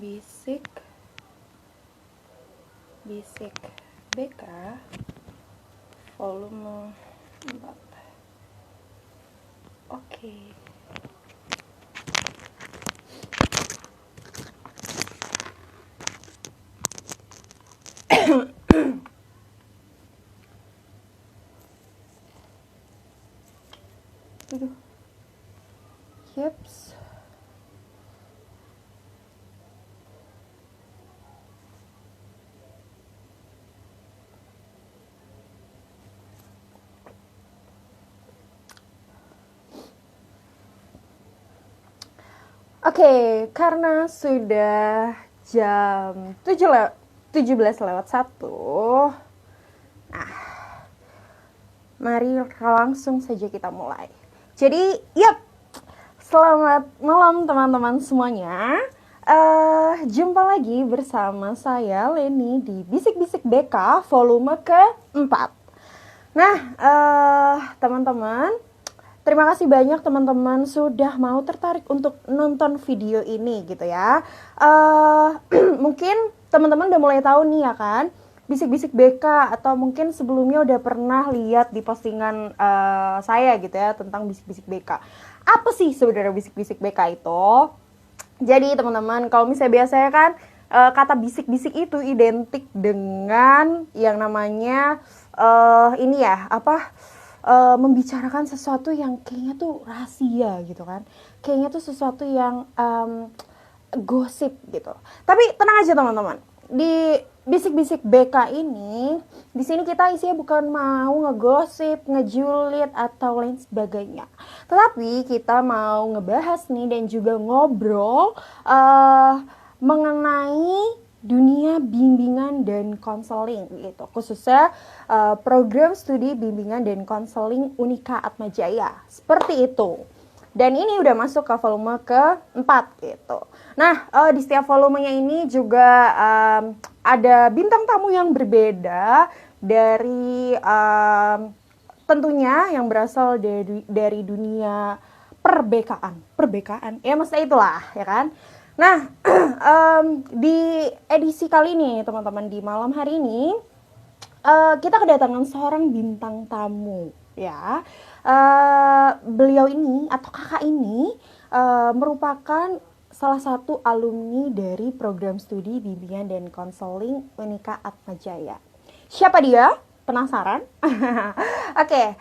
Bisik BK volume 4. Oke. Aduh. Yeps. Oke, karena sudah jam 17:01. Nah, mari langsung saja kita mulai. Jadi, selamat malam teman-teman semuanya. Jumpa lagi bersama saya Leni di Bisik-Bisik BK volume ke-4. Nah, teman-teman, terima kasih banyak teman-teman sudah mau tertarik untuk nonton video ini gitu ya. Mungkin teman-teman udah mulai tahu nih ya kan, Bisik-Bisik BK, atau mungkin sebelumnya udah pernah lihat di postingan saya gitu ya tentang Bisik-Bisik BK. Apa sih sebenarnya Bisik-Bisik BK itu? Jadi teman-teman, kalau misalnya biasanya kan kata bisik-bisik itu identik dengan yang namanya membicarakan sesuatu yang kayaknya tuh rahasia gitu kan, kayaknya tuh sesuatu yang gosip gitu. Tapi tenang aja teman-teman, di Bisik-Bisik BK ini, di sini kita isinya bukan mau ngegosip, ngejulit atau lain sebagainya, tetapi kita mau ngebahas nih dan juga ngobrol mengenai dunia bimbingan dan konseling gitu, khususnya program studi bimbingan dan konseling Unika Atmajaya, seperti itu. Dan ini udah masuk ke volume ke-4 gitu. Nah, di setiap volumenya ini juga ada bintang tamu yang berbeda dari tentunya yang berasal dari dunia perbekaan. Ya maksudnya itulah, ya kan? Nah, di edisi kali ini teman-teman, di malam hari ini kita kedatangan seorang bintang tamu ya. Beliau ini atau kakak ini merupakan salah satu alumni dari program studi bimbingan dan konseling Unika Atmajaya. Siapa dia? Penasaran? Oke.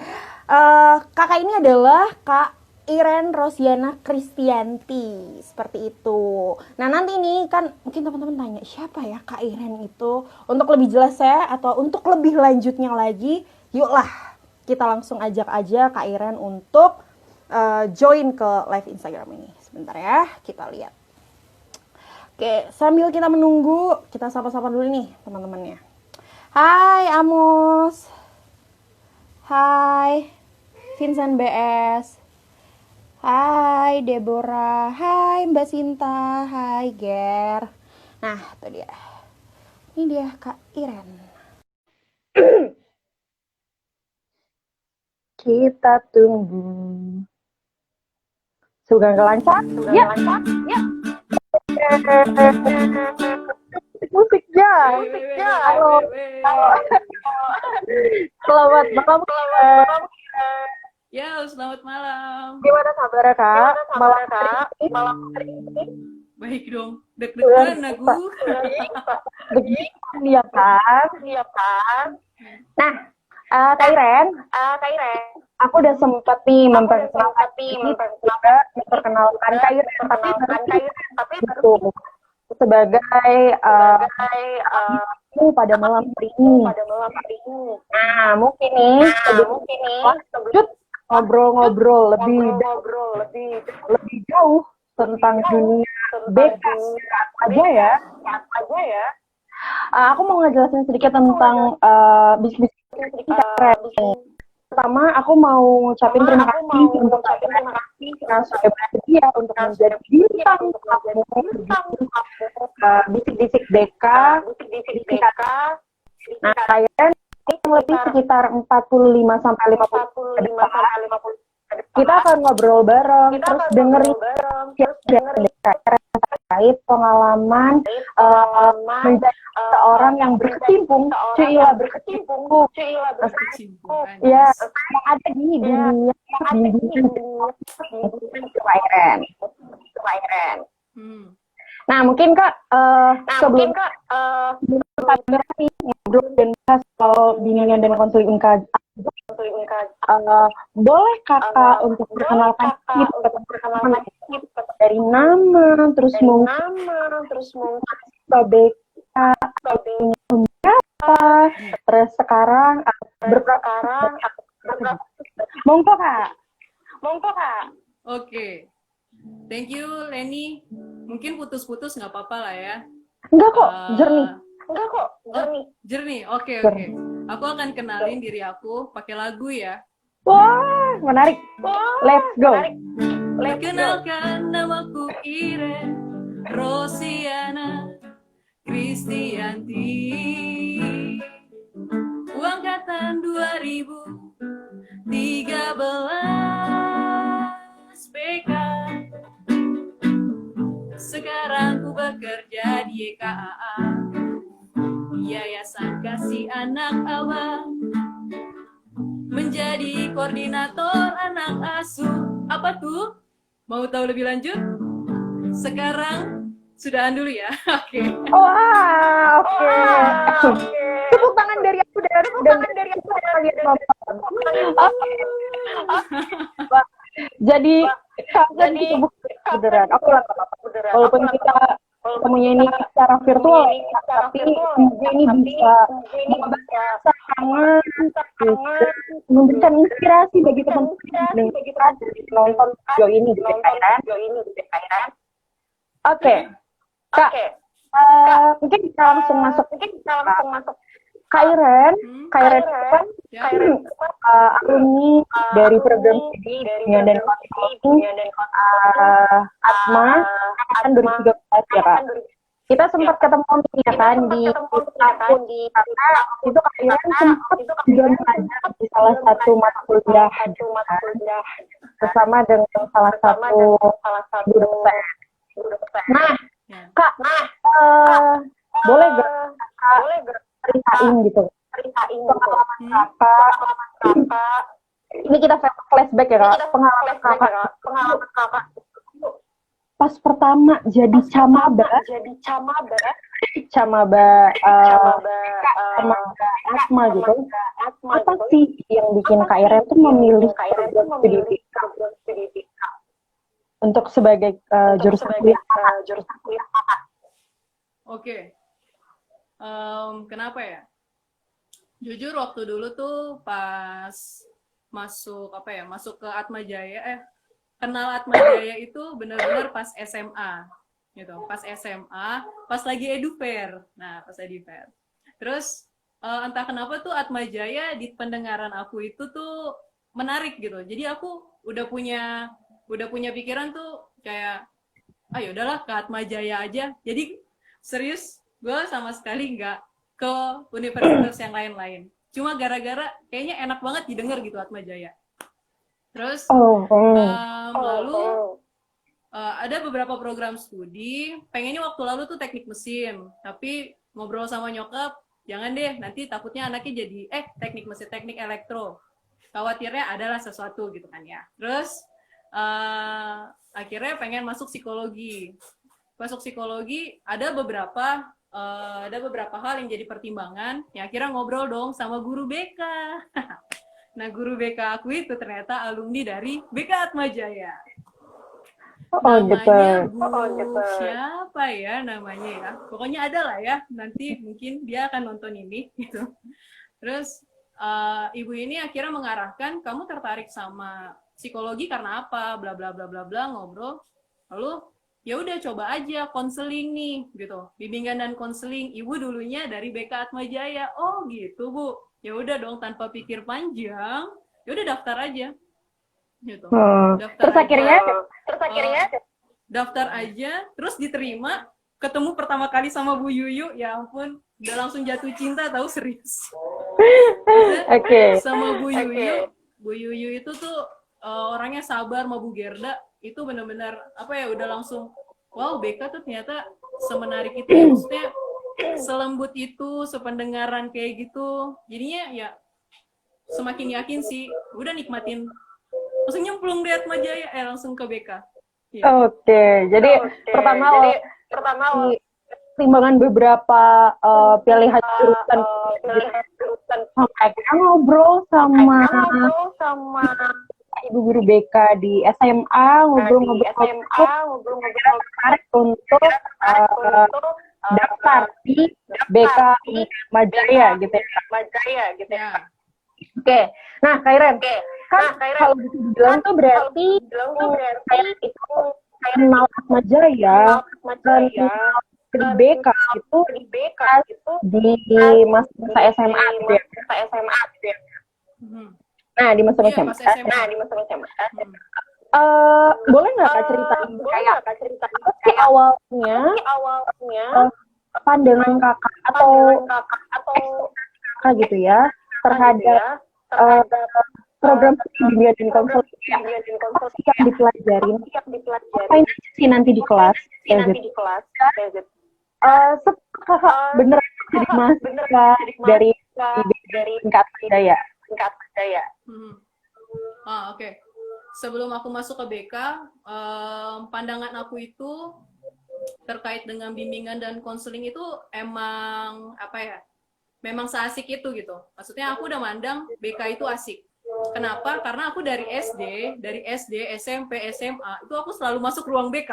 Kakak ini adalah Kak Iren Rosiana Kristianti, seperti itu. Nah nanti nih kan mungkin teman-teman tanya, siapa ya Kak Iren itu? Untuk lebih jelas ya, atau untuk lebih lanjutnya lagi, yuklah kita langsung ajak aja Kak Iren untuk join ke live Instagram ini. Sebentar ya, kita lihat. Oke, sambil kita menunggu, kita sapa-sapa dulu nih teman-temannya. Hai Amos. Hai Vincent BS. Hai Deborah. Hai Mbak Sinta. Hai Ger. Nah, itu dia. Ini dia Kak Iren. Kita tunggu. Sudah lancar? Ya. Musiknya. Halo. Selamat malam. Ya, selamat malam. Gimana kabarnya Kak? Malam hari ini? Baik dong. Deg-degan aku. Begitu ya kan? Nah, Kak Iren, aku udah sempat nih memperkenalkan Kak Iren, tapi itu sebagai pada malam hari ini. Nah, mungkin nih lanjut ngobrol-ngobrol lebih jauh tentang dunia BK aja ya. Aku mau ngejelasin sedikit tentang bisnis pertama, aku mau ngucapin terima kasih untuk karena sudah bersedia untuk menjadi bintang Bisik-Bisik BK. Nah, kalian lebih sekitar 45 sampai 50 ke depan. Kita akan ngobrol bareng, terus dengerin terkait pengalaman menjadi seorang yang berkecimpung, berkecimpung, Kesimpulan. ya, yang ada di dunia bimbingan kelahiran. Hmm. Nah, mungkin Kak, sebelum kita nih ngobrol dan bahas soal bimbingan dan konseling UNKAD, boleh Kakak untuk perkenalkan teman-teman dari nama, terus mungkin BK apa, terus sekarang monggo Kak. Oke. Thank you, Leni. Mungkin putus-putus nggak apa-apa lah ya. Enggak kok, jernih. Jernih. Oke. Aku akan kenalin diri aku pakai lagu ya. Wah, menarik. Let's go. Perkenalkan, namaku Iren Rosiana Kristianti. Angkatan 2013 BK. Sekarang ku bekerja di YKAA, Yayasan Kasih Anak Abang, menjadi koordinator anak asuh. Apa tuh? Mau tahu lebih lanjut? Sekarang sudahan dulu ya. Oke. Oke. Tepuk tangan dari aku dan kalian nonton. Oke. Jadi beneran. Aku lah, walaupun kita ketemunya ini secara virtual, tapi semoga ini bisa membaca hangat, memberikan inspirasi bagi teman-teman yang nonton video ini di Kairan. Oke, Kak, mungkin kita langsung masuk. Kairan itu kan alumni dari program studi bimbingan dan konseling Atma angkatan 2013 ya Kak. Kita sempat ketemu nih ya kan di karena itu Kairan sempat juga mengajar di salah satu mata kuliah bersama dengan salah satu guru besar. Nah, Kak, boleh gak ceritain gitu pengalaman kakak. Ini kita flashback ya Kak, pengalaman kakak pas pertama jadi camaba Asma gitu. Apa sih yang bikin Kak Iren tuh memilih studi untuk sebagai jurusan kuliah? Oke. Kenapa ya? Jujur waktu dulu tuh pas masuk ke Atma Jaya, kenal Atma Jaya itu benar-benar pas SMA gitu. Pas SMA, pas lagi edufair. Nah, pas edufair. Terus entah kenapa tuh Atma Jaya di pendengaran aku itu tuh menarik gitu. Jadi aku udah punya pikiran tuh kayak ayo udahlah ke Atma Jaya aja. Jadi serius gue sama sekali nggak ke universitas yang lain-lain. Cuma gara-gara kayaknya enak banget didengar gitu Atma Jaya. Terus lalu ada beberapa program studi. Pengennya waktu lalu tuh teknik mesin, tapi ngobrol sama nyokap, jangan deh nanti takutnya anaknya jadi teknik mesin, teknik elektro. Khawatirnya adalah sesuatu gitu kan ya. Terus akhirnya pengen masuk psikologi. Masuk psikologi ada beberapa hal yang jadi pertimbangan. Ya akhirnya ngobrol dong sama guru BK. Nah guru BK aku itu ternyata alumni dari BK Atma Jaya. Namanya Bu siapa ya namanya ya? Pokoknya ada lah ya. Nanti mungkin dia akan nonton ini gitu. Terus ibu ini akhirnya mengarahkan kamu tertarik sama psikologi karena apa? Bla bla bla bla bla ngobrol. Lalu ya udah coba aja konseling nih gitu, bimbingan dan konseling. Ibu dulunya dari BK Atma Jaya. Oh gitu Bu, ya udah dong tanpa pikir panjang, ya udah daftar aja gitu. Terus akhirnya daftar aja, terus diterima. Ketemu pertama kali sama Bu Yuyu, ya ampun, udah langsung jatuh cinta tahu, serius. Sama Bu Yuyu. Bu Yuyu itu tuh orangnya sabar, sama Bu Gerda itu benar-benar udah langsung wow, BK tuh ternyata semenarik itu ya, maksudnya selembut itu, sependengaran kayak gitu. Jadinya ya semakin yakin sih, udah nikmatin. Langsung nyemplung di Atma Jaya, langsung ke BK. Iya. Oke, jadi pertama pertimbangan beberapa pilihan jurusan sampai akhirnya ngobrol sama ibu guru BK di SMA, ngobrol-ngobrol tertarik untuk daftar di BK Majaya gitu ya. Oke, nah Kairen, kan kalau bisa dibilang tuh berarti saya itu kenal Atma Jaya dan di BK itu di masa SMA gitu ya. Nah, di masa Iya, SMA. pas SMA. Boleh nggak Kak ceritain kayak apa sih awalnya pandangan kakak atau kakak gitu ya terhadap program bimbingan dan konseling apa sih yang dipelajarin, apain aja sih nanti di kelas kayak gitu. Kakak bener jadi mahasiswa dari tingkat Jaya. Oke. Sebelum aku masuk ke BK, pandangan aku itu terkait dengan bimbingan dan konseling itu emang apa ya? Memang seasik itu gitu. Maksudnya aku udah mandang BK itu asik. Kenapa? Karena aku dari SD, SMP, SMA, itu aku selalu masuk ruang BK.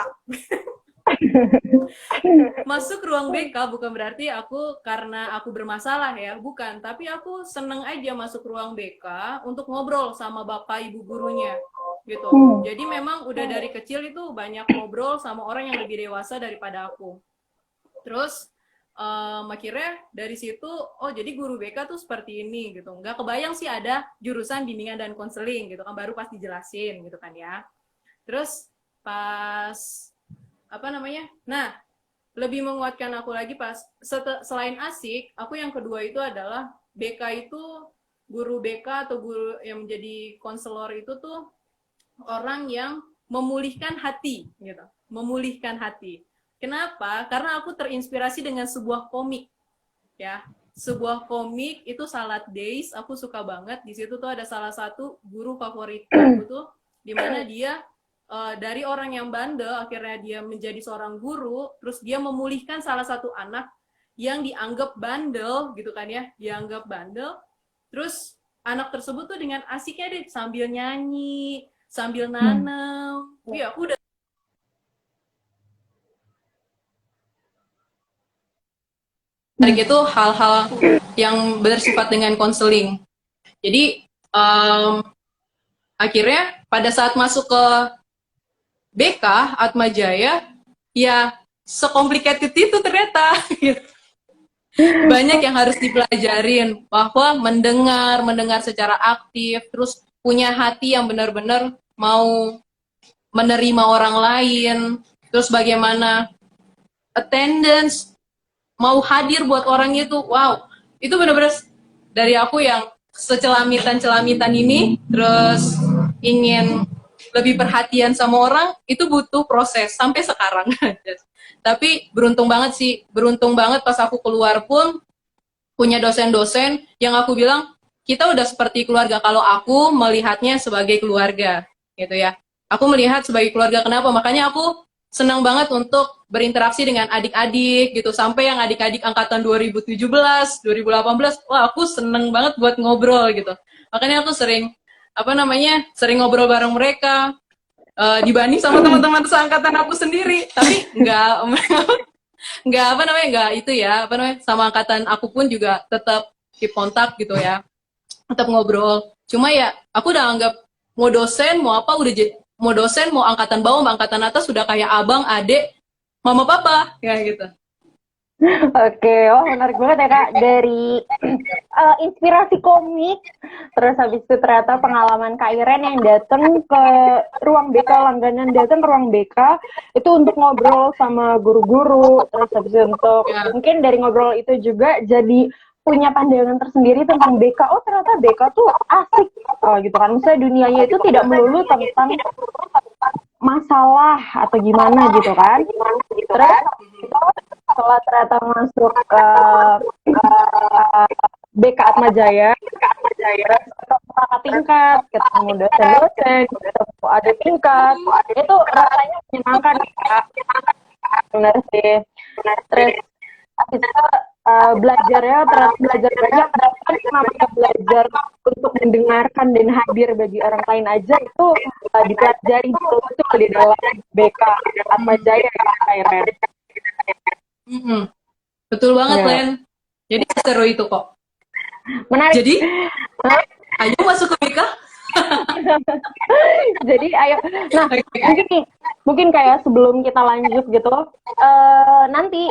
Masuk ruang BK bukan berarti aku karena aku bermasalah ya, bukan. Tapi aku seneng aja masuk ruang BK untuk ngobrol sama bapak ibu gurunya gitu. Jadi memang udah dari kecil itu banyak ngobrol sama orang yang lebih dewasa daripada aku. Terus akhirnya dari situ, oh jadi guru BK tuh seperti ini gitu. Nggak kebayang sih ada jurusan bimbingan dan konseling gitu kan, baru pas dijelasin gitu kan ya. Terus pas apa namanya? Nah, lebih menguatkan aku lagi pas selain asik, aku yang kedua itu adalah BK itu guru BK atau guru yang menjadi konselor itu tuh orang yang memulihkan hati gitu. Memulihkan hati. Kenapa? Karena aku terinspirasi dengan sebuah komik, ya. Sebuah komik itu Salad Days, aku suka banget. Di situ tuh ada salah satu guru favorit aku tuh, di mana dia dari orang yang bandel, akhirnya dia menjadi seorang guru, terus dia memulihkan salah satu anak yang dianggap bandel, gitu kan ya, dianggap bandel. Terus anak tersebut tuh dengan asiknya deh sambil nyanyi, sambil nanam. Iya, aku udah tarik itu hal-hal yang bersifat dengan konseling. Jadi akhirnya pada saat masuk ke BK Atma Jaya, ya sekomplikated itu ternyata. Banyak yang harus dipelajarin, bahwa mendengar secara aktif, terus punya hati yang benar-benar mau menerima orang lain, terus bagaimana attendance, mau hadir buat orang itu, wow, itu benar-benar dari aku yang secelamitan ini, terus ingin lebih perhatian sama orang, itu butuh proses sampai sekarang. Tapi beruntung banget pas aku keluar pun punya dosen-dosen yang aku bilang, kita udah seperti keluarga. Kalau aku melihatnya sebagai keluarga, gitu ya. Aku melihat sebagai keluarga, kenapa? Makanya aku senang banget untuk berinteraksi dengan adik-adik gitu, sampai yang adik-adik angkatan 2017, 2018, wah aku seneng banget buat ngobrol gitu. Makanya aku sering ngobrol bareng mereka, dibanding sama teman-teman seangkatan aku sendiri. Tapi nggak itu ya, sama angkatan aku pun juga tetap keep kontak gitu ya, tetap ngobrol. Cuma ya aku udah anggap mau dosen mau apa udah mau dosen, mau angkatan bawah, mau angkatan atas, sudah kayak abang, adik, mama, papa, kayak gitu. Oke, menarik banget ya Kak, dari inspirasi komik, terus habis itu ternyata pengalaman Kak Iren yang datang ke ruang BK, langganan datang ke ruang BK, itu untuk ngobrol sama guru-guru, terus habis itu untuk, mungkin dari ngobrol itu juga jadi punya pandangan tersendiri tentang BK. Oh ternyata BK tuh asik gitu kan, misalnya dunianya itu tidak melulu tentang masalah atau gimana gitu kan. Terus setelah ternyata masuk ke BK Atma Jaya, ketemu kakak tingkat, ketemu dosen-dosen, ketemu ada tingkat, itu rasanya menyenangkan Kak. Benar sih. Terus kita belajarnya terus belajar banyak, bahkan namanya belajar untuk mendengarkan dan hadir bagi orang lain aja itu dipelajari betul-betul di dalam BK Atma Jaya ya Kak. Mm-mm. Betul banget, Ya. Len. Jadi seru itu kok. Menarik. Jadi, Hah? ayo masuk ke BK. Jadi ayo, nah mungkin kayak sebelum kita lanjut gitu, nanti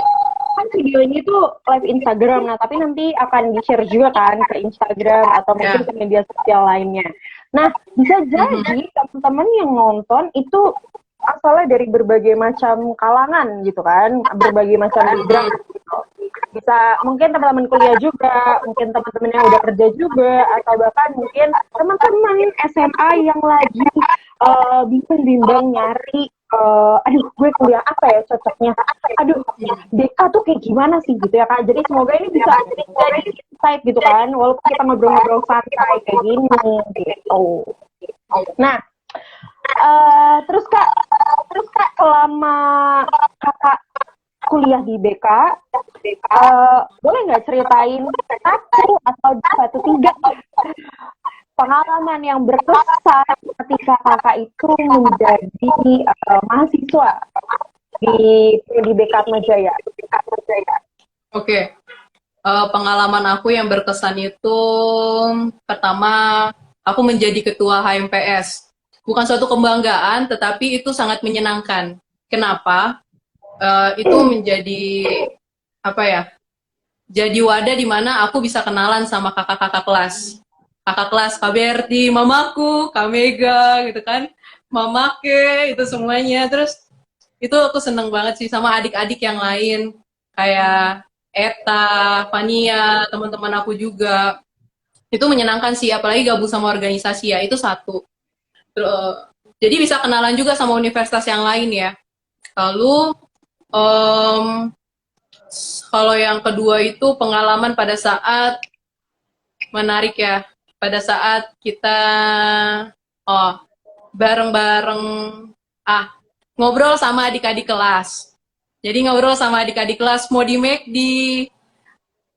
kan video ini tuh live Instagram, nah tapi nanti akan di-share juga kan ke Instagram atau mungkin ke media sosial lainnya. Nah bisa jadi teman-teman yang nonton itu asalnya dari berbagai macam kalangan gitu kan, berbagai macam background gitu. Bisa mungkin teman-teman kuliah juga, mungkin teman-teman yang udah kerja juga, atau bahkan mungkin teman-teman SMA yang lagi bimbang nyari aduh gue kuliah apa ya cocoknya, aduh DK tuh kayak gimana sih gitu ya Kak. Jadi semoga ini bisa jadi insight gitu kan, walaupun kita ngobrol-ngobrol santai kayak gini gitu. Nah terus kak selama kakak kuliah di BK, boleh nggak ceritain satu atau satu tiga pengalaman yang berkesan ketika kakak itu menjadi mahasiswa di BK Atma Jaya? Oke. Pengalaman aku yang berkesan itu pertama aku menjadi ketua HMPS. Bukan suatu kebanggaan, tetapi itu sangat menyenangkan. Kenapa? Itu menjadi apa ya? Jadi wadah di mana aku bisa kenalan sama kakak-kakak kelas. Kakak kelas KBRT, mamaku, Kak Mega gitu kan. Mamake, itu semuanya. Terus itu aku seneng banget sih sama adik-adik yang lain. Kayak Eta, Fania, teman-teman aku juga. Itu menyenangkan sih, apalagi gabung sama organisasi ya, itu satu. Jadi bisa kenalan juga sama universitas yang lain ya. Lalu, kalau yang kedua itu pengalaman pada saat menarik ya. Pada saat kita oh bareng-bareng ngobrol sama adik-adik kelas. Jadi ngobrol sama adik-adik kelas mau di McD,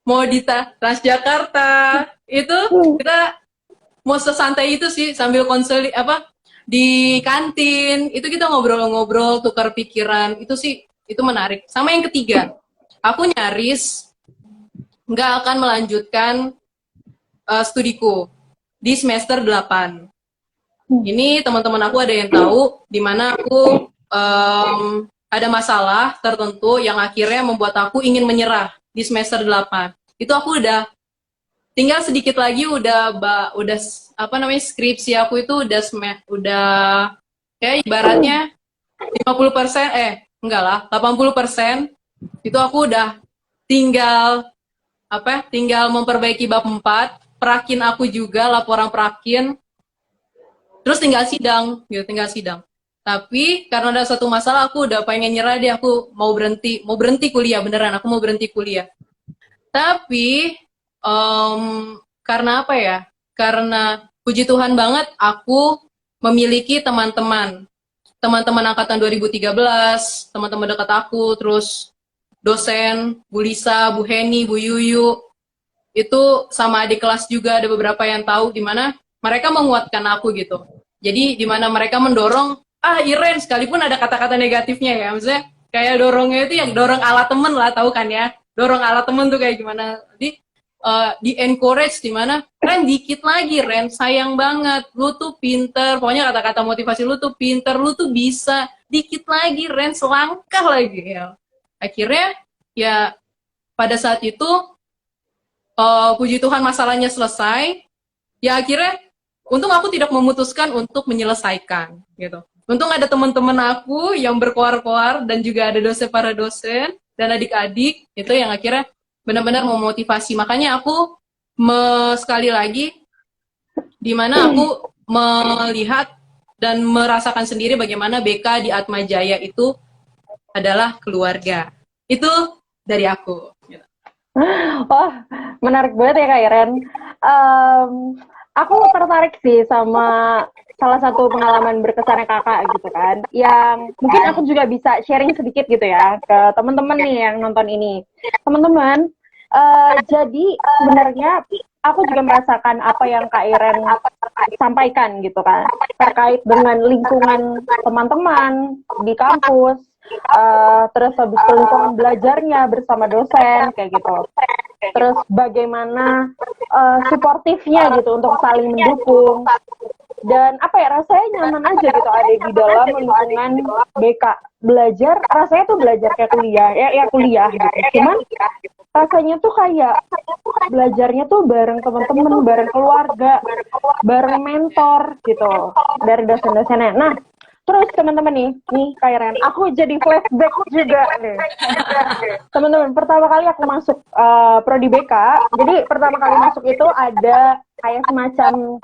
mau di Transjakarta. Itu kita mau sesantai itu sih sambil konseli di kantin. Itu kita ngobrol-ngobrol, tukar pikiran. Itu sih itu menarik. Sama yang ketiga, aku nyaris nggak akan melanjutkan studiku di semester 8. Ini teman-teman aku ada yang tahu di mana aku ada masalah tertentu yang akhirnya membuat aku ingin menyerah di semester 8. Itu aku udah tinggal sedikit lagi udah skripsi aku itu udah kayak ibaratnya 50%, enggak lah, 80%. Itu aku udah tinggal tinggal memperbaiki bab 4, perakin aku juga, laporan perakin. Terus tinggal sidang, gitu, tinggal sidang. Tapi karena ada satu masalah aku udah pengen nyerah deh, aku mau berhenti kuliah beneran, aku mau berhenti kuliah. Tapi karena apa ya? Karena puji Tuhan banget aku memiliki teman-teman angkatan 2013, teman-teman dekat aku, terus dosen, Bu Lisa, Bu Heni, Bu Yuyu, itu sama adik kelas juga ada beberapa yang tahu di mana mereka menguatkan aku gitu. Jadi di mana mereka mendorong, Iren, sekalipun ada kata-kata negatifnya ya, maksudnya kayak dorongnya itu yang dorong ala temen lah, tahu kan ya, dorong ala temen tuh kayak gimana. Jadi di encourage di mana, Ren dikit lagi, Ren sayang banget, lu tuh pinter, pokoknya kata-kata motivasi lu tuh pinter, lu tuh bisa, dikit lagi, Ren selangkah lagi ya. Akhirnya ya pada saat itu puji Tuhan masalahnya selesai. Ya akhirnya untung aku tidak memutuskan untuk menyelesaikan gitu. Untung ada teman-teman aku yang berkoar-koar dan juga ada para dosen dan adik-adik itu yang akhirnya benar-benar memotivasi. Makanya aku sekali lagi di mana aku melihat dan merasakan sendiri bagaimana BK di Atma Jaya itu adalah keluarga. Itu dari aku. Wah, menarik banget ya Kak Iren. Em, aku tertarik sih sama salah satu pengalaman berkesannya kakak gitu kan. Yang mungkin aku juga bisa sharing sedikit gitu ya ke teman-teman nih yang nonton ini. Teman-teman, jadi sebenarnya aku juga merasakan apa yang Kak Iren sampaikan gitu kan. Terkait dengan lingkungan teman-teman di kampus, terus habis itu lingkungan belajarnya bersama dosen kayak gitu. Terus bagaimana suportifnya gitu untuk saling mendukung dan apa ya rasanya nyaman aja gitu ada di dalam lingkungan BK belajar rasanya tuh belajar kayak kuliah ya kuliah gitu cuman rasanya tuh kayak belajarnya tuh bareng teman-teman bareng keluarga bareng mentor gitu dari dosen-dosennya. Nah terus teman-teman nih Kairen, aku jadi flashback juga nih. Teman-teman, pertama kali aku masuk prodi BK, jadi pertama kali masuk itu ada kayak semacam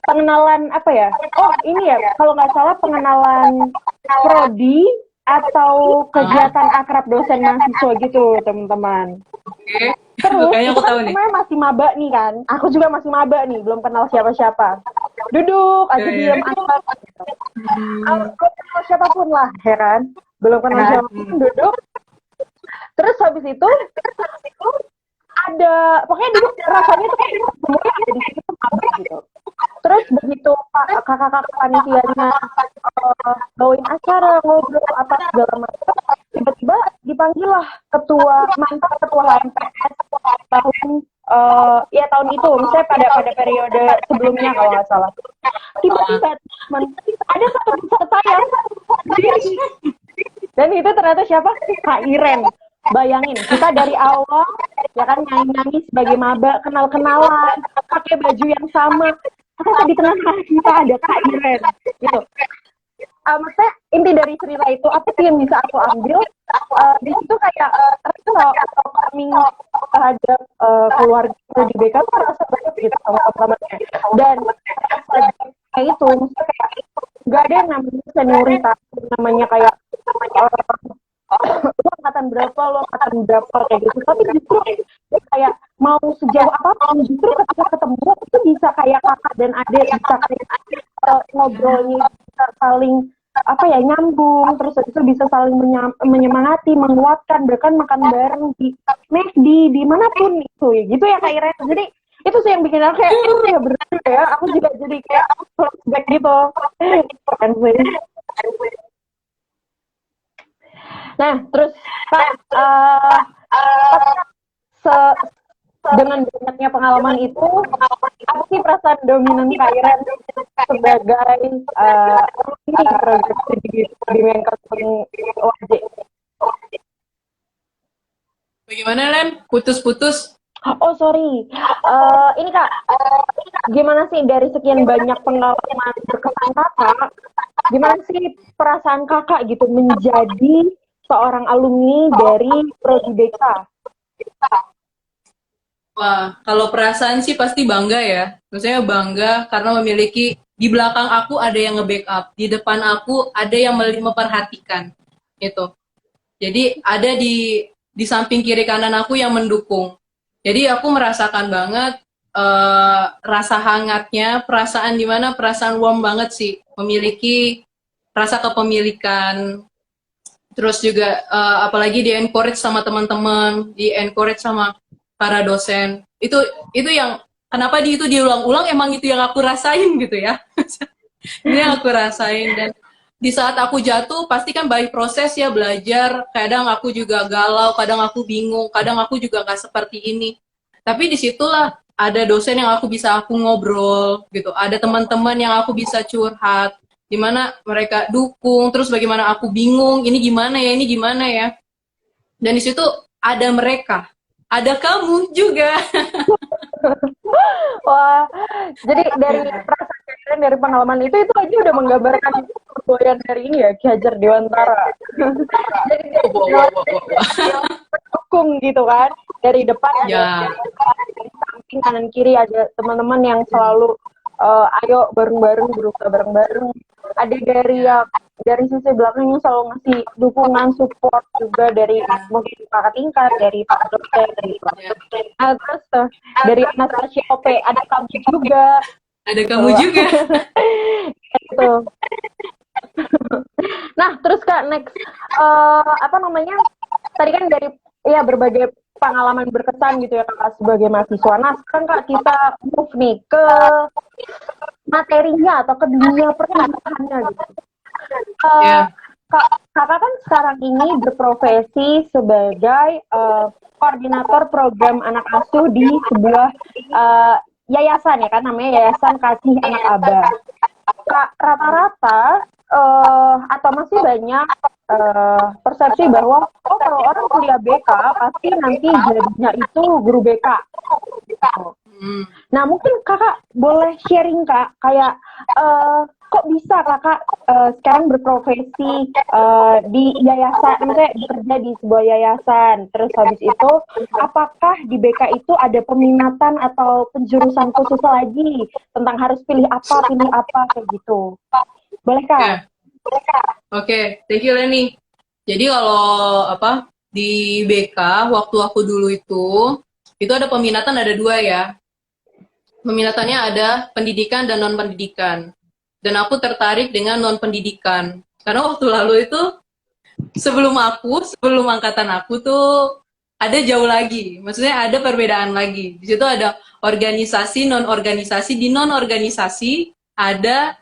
pengenalan apa ya? Oh ini ya, kalau nggak salah pengenalan prodi atau kegiatan akrab dosen mahasiswa gitu teman-teman. Oke. Terus Kayaknya itu aku kan tahu nih. semuanya masih maba nih kan. Aku juga masih maba nih, belum kenal siapa-siapa. Duduk aja diem aja gitu. Aku kenal siapapun lah, ya kan. Belum kenal siapapun, duduk. Terus habis itu ada, pokoknya duduk rasanya tuh kayak semuanya ada di situ maba gitu. Terus begitu kakak-kakak panitianya bawain acara, ngobrol apa segala macam, tiba-tiba dipanggil lah mantan ketua HMPS tahun ya tahun itu, misalnya pada periode sebelumnya kalau nggak salah. Tiba-tiba ada satu peserta yang berdiri. Dan itu ternyata siapa? Kak Iren. Bayangin, kita dari awal ya kan nyanyi-nyanyi sebagai maba, kenal-kenalan, pakai baju yang sama. Terus di tengah-tengah kita ada Kak Iren gitu. Maksudnya inti dari cerita itu apa sih yang bisa aku ambil? Di situ kayak welcoming terhadap keluarga di BK tuh rasa banget gitu sama teman-temannya. Dan kayak itu, maksudnya kayak nggak ada yang namanya senioritas, namanya kayak lo angkatan berapa kayak gitu. Tapi justru kayak mau sejauh apapun, justru ketika ketemu itu bisa kayak kakak dan adik, bisa kayak ngobrolnya, bisa saling apa ya nyambung, terus itu bisa saling menyemangati, menguatkan, bahkan makan bareng di McD dimanapun itu ya gitu ya Kak Iren. Jadi itu sih yang bikin aku kayak ya bener ya, aku juga jadi kayak flashback gitu kan sih. Nah terus Kak, dengan banyaknya pengalaman itu, apa sih perasaan dominan Kak Iren sebagai ini proyek di Menkes UAJ? Bagaimana, Len? Putus-putus? Oh sorry, ini Kak, gimana sih dari sekian banyak pengalaman berkesan kakak, gimana sih perasaan kakak gitu menjadi seorang alumni dari Prodi BK? Wah, kalau perasaan sih pasti bangga ya. Maksudnya bangga karena memiliki di belakang aku ada yang nge-backup, di depan aku ada yang memperhatikan gitu. Jadi ada di samping kiri kanan aku yang mendukung. Jadi aku merasakan banget rasa hangatnya, perasaan dimana perasaan warm banget sih, memiliki rasa kepemilikan. Terus juga apalagi di encourage sama teman-teman, di encourage sama para dosen. Itu yang kenapa itu diulang-ulang, emang itu yang aku rasain gitu ya. Ini yang aku rasain. Dan di saat aku jatuh pasti kan by proses ya belajar, kadang aku juga galau, kadang aku bingung, kadang aku juga nggak seperti ini, tapi disitulah ada dosen yang aku ngobrol gitu, ada teman-teman yang aku bisa curhat, dimana mereka dukung, terus bagaimana aku bingung, ini gimana ya, dan di situ ada mereka, ada kamu juga. Wah, jadi dari perasaan kalian dari pengalaman itu aja udah menggambarkan perboyan dari ini ya, Ki Hajar Dewantara. Jadi mendukung gitu kan, dari depan ada dari samping kanan kiri ada teman-teman yang selalu ayo bareng-bareng berusaha bareng-bareng. ada dari ya dari sisi belakangnya selalu ngasih dukungan support juga dari mungkin kakak tingkat, dari pak dosen, dari terus dari Anastasia OP ada kamu juga. Ada kamu juga. Gitu. Nah, terus Kak, next apa namanya? Tadi kan dari ya berbagai pengalaman berkesan gitu ya Kak sebagai mahasiswa. Nah, sekarang Kak kita move nih ke materinya atau ke dunia perkuliahannya gitu. Kakak kan sekarang ini berprofesi sebagai koordinator program anak asuh di sebuah yayasan ya kan, namanya Yayasan Kasih Anak Aba. Rata-rata atau masih banyak persepsi bahwa kalau orang kuliah BK pasti nanti jadinya itu guru BK. Nah mungkin kakak boleh sharing Kak, kayak kok bisa kakak sekarang berprofesi di yayasan, maksudnya bekerja di sebuah yayasan, terus habis itu apakah di BK itu ada peminatan atau penjurusan khusus lagi tentang harus pilih apa kayak gitu, boleh Kak? Oke, thank you Leni. Jadi kalau di BK waktu aku dulu itu ada peminatan, ada dua ya. Peminatannya ada pendidikan dan non pendidikan. Dan aku tertarik dengan non pendidikan karena waktu lalu itu sebelum angkatan aku tuh ada jauh lagi, maksudnya ada perbedaan lagi. Di situ ada organisasi, non organisasi. Di non organisasi ada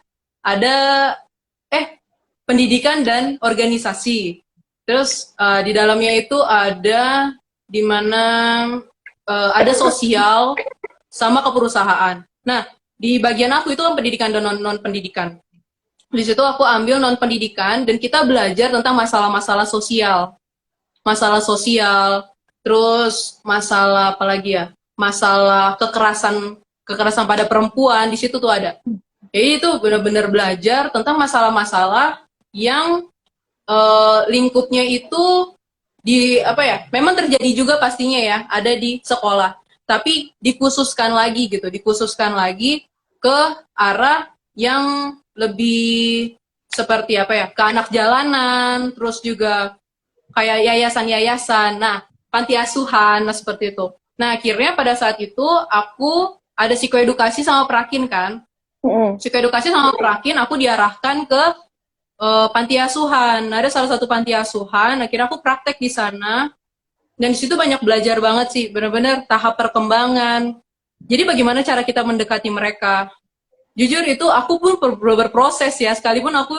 pendidikan dan organisasi. Terus di dalamnya itu ada di mana ada sosial sama keperusahaan. Nah, di bagian aku itu kan pendidikan dan non pendidikan. Di situ aku ambil non pendidikan dan kita belajar tentang masalah-masalah sosial. Masalah sosial, terus masalah apa lagi ya? Masalah kekerasan pada perempuan, di situ tuh ada. Jadi itu benar-benar belajar tentang masalah-masalah yang lingkupnya itu di memang terjadi juga pastinya ya, ada di sekolah, tapi dikhususkan lagi ke arah yang lebih seperti ke anak jalanan, terus juga kayak yayasan-yayasan, nah panti asuhan, nah seperti itu. Nah akhirnya pada saat itu aku ada psikoedukasi sama prakin kan, psikoedukasi sama prakin aku diarahkan ke panti asuhan. Ada salah satu panti asuhan, akhirnya aku praktek di sana. Dan di situ banyak belajar banget sih, benar-benar tahap perkembangan. Jadi bagaimana cara kita mendekati mereka. Jujur itu aku pun berproses ya, sekalipun aku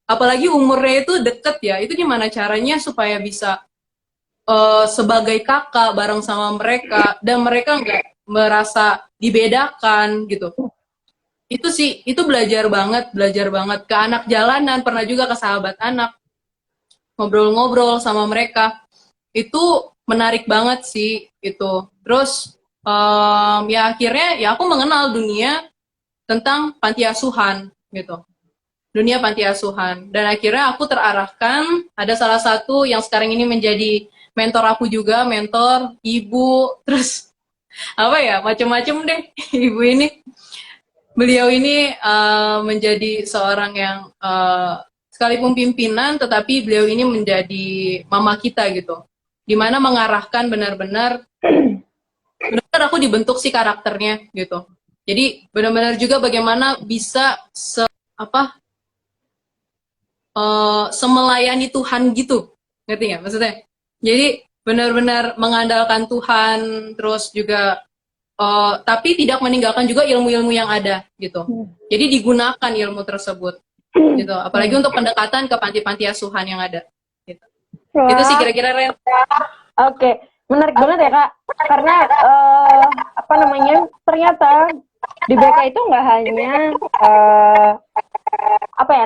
apalagi umurnya itu deket ya, itu gimana caranya supaya bisa sebagai kakak bareng sama mereka, dan mereka nggak merasa dibedakan gitu. Itu sih, itu belajar banget ke anak jalanan, pernah juga ke sahabat anak, ngobrol-ngobrol sama mereka, itu menarik banget sih itu. Terus ya akhirnya ya aku mengenal dunia tentang panti asuhan gitu, dunia panti asuhan, dan akhirnya aku terarahkan, ada salah satu yang sekarang ini menjadi mentor aku juga, mentor ibu, terus macam-macam deh. Ibu ini, beliau ini menjadi seorang yang sekalipun pimpinan, tetapi beliau ini menjadi mama kita gitu, dimana mengarahkan benar-benar aku dibentuk si karakternya gitu. Jadi benar-benar juga bagaimana bisa semelayani Tuhan gitu, ngerti nggak maksudnya? Jadi benar-benar mengandalkan Tuhan, terus juga tapi tidak meninggalkan juga ilmu-ilmu yang ada gitu. Jadi digunakan ilmu tersebut gitu, apalagi untuk pendekatan ke panti-panti asuhan yang ada gitu. Itu sih kira-kira Ren. Oke, menarik banget ya Kak, karena ternyata di BK itu nggak hanya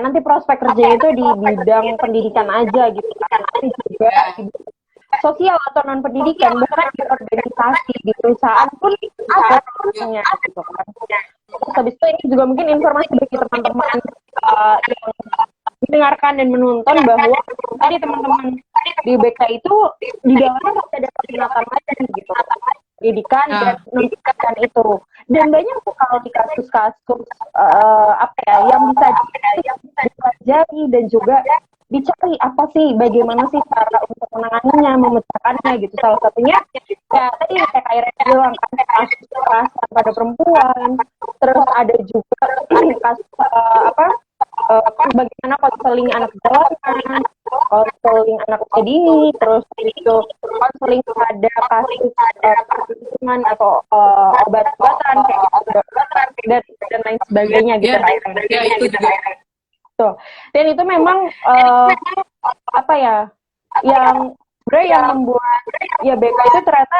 nanti prospek kerja itu di bidang pendidikan aja gitu kan, tapi juga di sosial atau non pendidikan, bahkan di organisasi, di perusahaan pun ada punya gitu kan. Terus habis itu ini juga mungkin informasi bagi teman-teman yang mendengarkan dan menonton bahwa tadi teman-teman di BK itu di dalamnya masih ada peminatan lagi gitu, pendidikan dan pendidikan itu. Dan banyak sekali kasus-kasus apa ya yang bisa dipelajari dan juga dicari apa sih, bagaimana sih cara untuk menanganinya, memecahkannya gitu. Salah satunya ya tadi kayak Kak bilang kan, kasus kekerasan pada perempuan, terus ada juga kasus bagaimana konseling anak jalanan, konseling anak usia dini, terus itu konseling pada kasus perlindungan atau obat-obatan kayak dan lain sebagainya gitu. Ya, itu juga. Tuh. Dan itu memang apa ya, yang sebenarnya yang membuat ya BK itu ternyata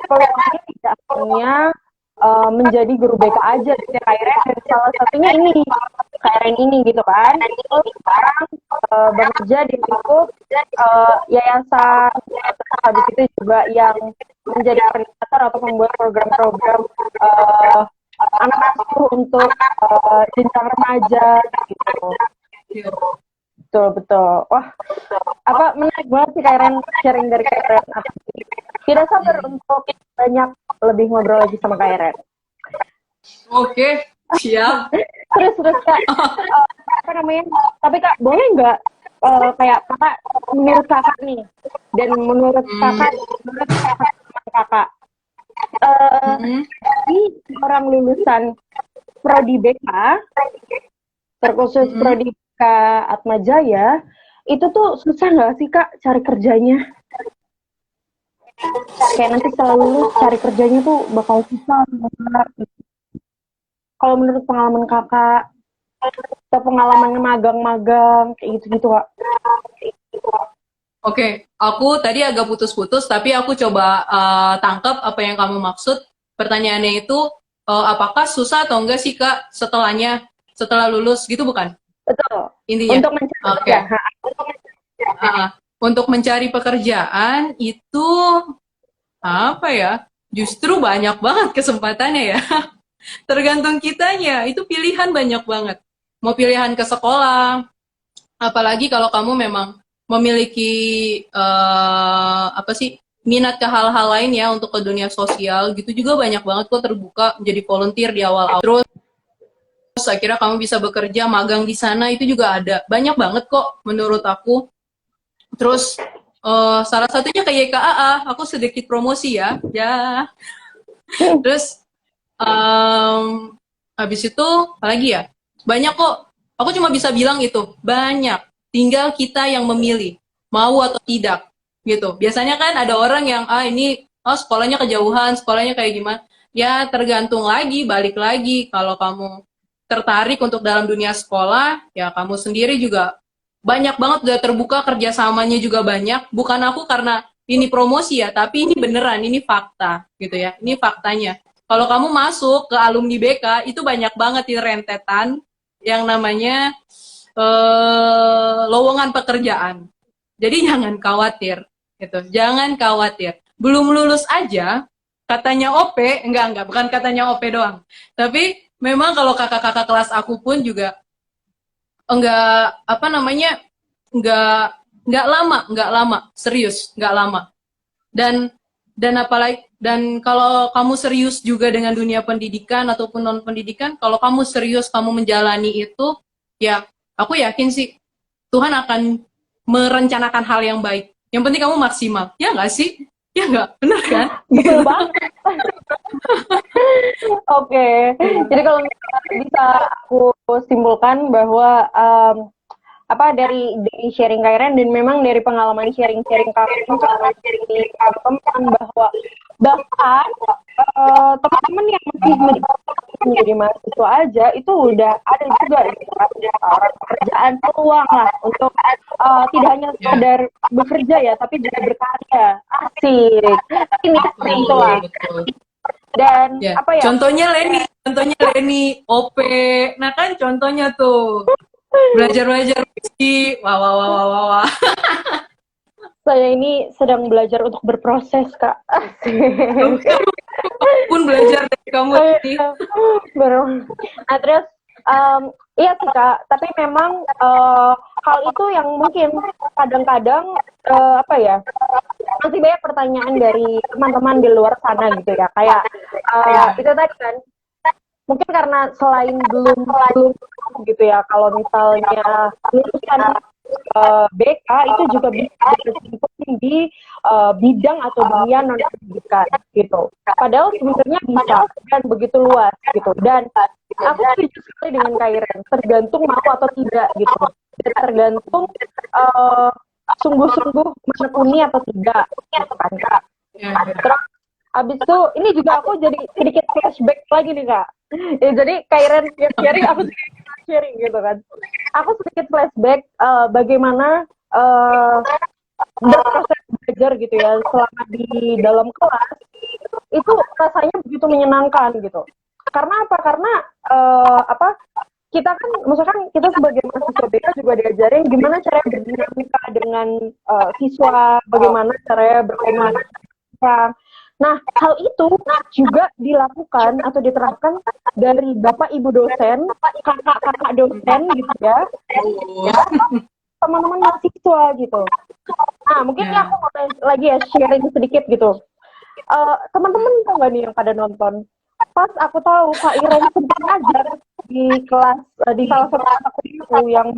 peluangnya tidak hanya menjadi guru BK aja gitu ya, dan salah satunya ini Kairen ini gitu kan. Sekarang bekerja di lingkup yayasan, terus habis itu juga yang menjadi koordinator atau membuat program-program anak asuh untuk jenjang remaja gitu. Betul. Wah, menarik banget sih Kairen, sharing dari Kairen. Tidak sabar untuk banyak lebih ngobrol lagi sama Kairen. Oke, siap. Terus Kak, apa namanya? Tapi Kak, boleh nggak kayak Kakak, menurut Kakak nih, dan menurut Kakak, Kakak, ini orang lulusan Prodi BK, terkhusus Prodi BK Atmajaya, itu tuh susah nggak sih Kak cari kerjanya? Kayak nanti setelah lulus cari kerjanya tuh bakal susah. Kalau menurut pengalaman Kakak, atau pengalaman magang-magang kayak gitu-gitu Kak? Oke, aku tadi agak putus-putus, tapi aku coba tangkap apa yang kamu maksud. Pertanyaannya itu, apakah susah atau enggak sih Kak setelah lulus gitu, bukan? Betul. Intinya. Untuk mencari untuk mencari pekerjaan itu apa ya? Justru banyak banget kesempatannya ya. Tergantung kitanya, itu pilihan banyak banget. Mau pilihan ke sekolah, apalagi kalau kamu memang memiliki minat ke hal-hal lain ya untuk ke dunia sosial gitu, juga banyak banget kok terbuka menjadi volunteer di awal-awal. Terus akhirnya kamu bisa bekerja magang di sana, itu juga ada banyak banget kok menurut aku. Terus salah satunya kayak YKAA, aku sedikit promosi ya. Terus habis itu apalagi ya, banyak kok. Aku cuma bisa bilang itu banyak, tinggal kita yang memilih mau atau tidak gitu. Biasanya kan ada orang yang ini sekolahnya kejauhan, sekolahnya kayak gimana, ya tergantung lagi, balik lagi. Kalau kamu tertarik untuk dalam dunia sekolah, ya kamu sendiri juga banyak banget udah terbuka, kerjasamanya juga banyak. Bukan aku karena ini promosi ya, tapi ini beneran, ini fakta gitu ya, ini faktanya. Kalau kamu masuk ke alumni BK, itu banyak banget di rentetan yang namanya lowongan pekerjaan. Jadi jangan khawatir, gitu. Jangan khawatir. Belum lulus aja, katanya OP, enggak, bukan katanya OP doang. Tapi memang kalau kakak-kakak kelas aku pun juga enggak enggak lama, serius, enggak lama. Dan apalagi, dan kalau kamu serius juga dengan dunia pendidikan ataupun non pendidikan, kalau kamu serius, kamu menjalani itu, ya aku yakin sih Tuhan akan merencanakan hal yang baik. Yang penting kamu maksimal, ya nggak sih? Ya nggak, bener kan? Betul banget. Oke, jadi kalau bisa aku simpulkan bahwa dari sharing Kairen, dan memang dari pengalaman sharing-sharing kalian dari teman-teman, bahwa bahkan teman-teman yang masih menjadi mahasiswa aja itu udah ada juga pekerjaan, peluang lah untuk tidak hanya sekedar bekerja ya, tapi juga berkarya. Asik. Ini itu lah. Dan apa ya? Contohnya Leni, OP. Nah kan contohnya tuh. Belajar sih. Wah. Saya ini sedang belajar untuk berproses, Kak. Pun belajar dari kamu sih. Nah, terus iya sih Kak, tapi memang hal itu yang mungkin kadang-kadang masih banyak pertanyaan dari teman-teman di luar sana gitu ya. Kayak itu tadi kan, mungkin karena selain belum belum gitu ya, kalau misalnya lulusan BK itu juga bisa berkecimpung di bidang atau dunia non pendidikan gitu. Padahal sebenarnya bisa dan begitu luas gitu. Dan aku setuju sekali dengan Kak Iren, tergantung mau atau tidak gitu. Dan tergantung sungguh-sungguh menekuni atau tidak gitu kan Kak. Terus abis itu ini juga aku jadi sedikit flashback lagi nih Kak. Ya, jadi Kak Iren yang sharing, aku sedikit sharing gitu kan. Aku sedikit flashback bagaimana berproses belajar gitu ya selama di dalam kelas itu rasanya begitu menyenangkan gitu. Karena apa? Karena apa? Kita kan, misalkan kita sebagai mahasiswa BK juga diajarin gimana caranya berdinamika dengan siswa, bagaimana caranya berkomunikasi. Nah, hal itu juga dilakukan atau diterapkan dari bapak ibu dosen, kakak-kakak dosen gitu ya, teman-teman mahasiswa gitu. Nah, mungkin aku mau lagi ya sharing sedikit gitu. Teman-teman tahu nggak nih yang pada nonton? Pas aku tahu Kak Iren sedang ngajar di kelas di salah satu mata kuliahku yang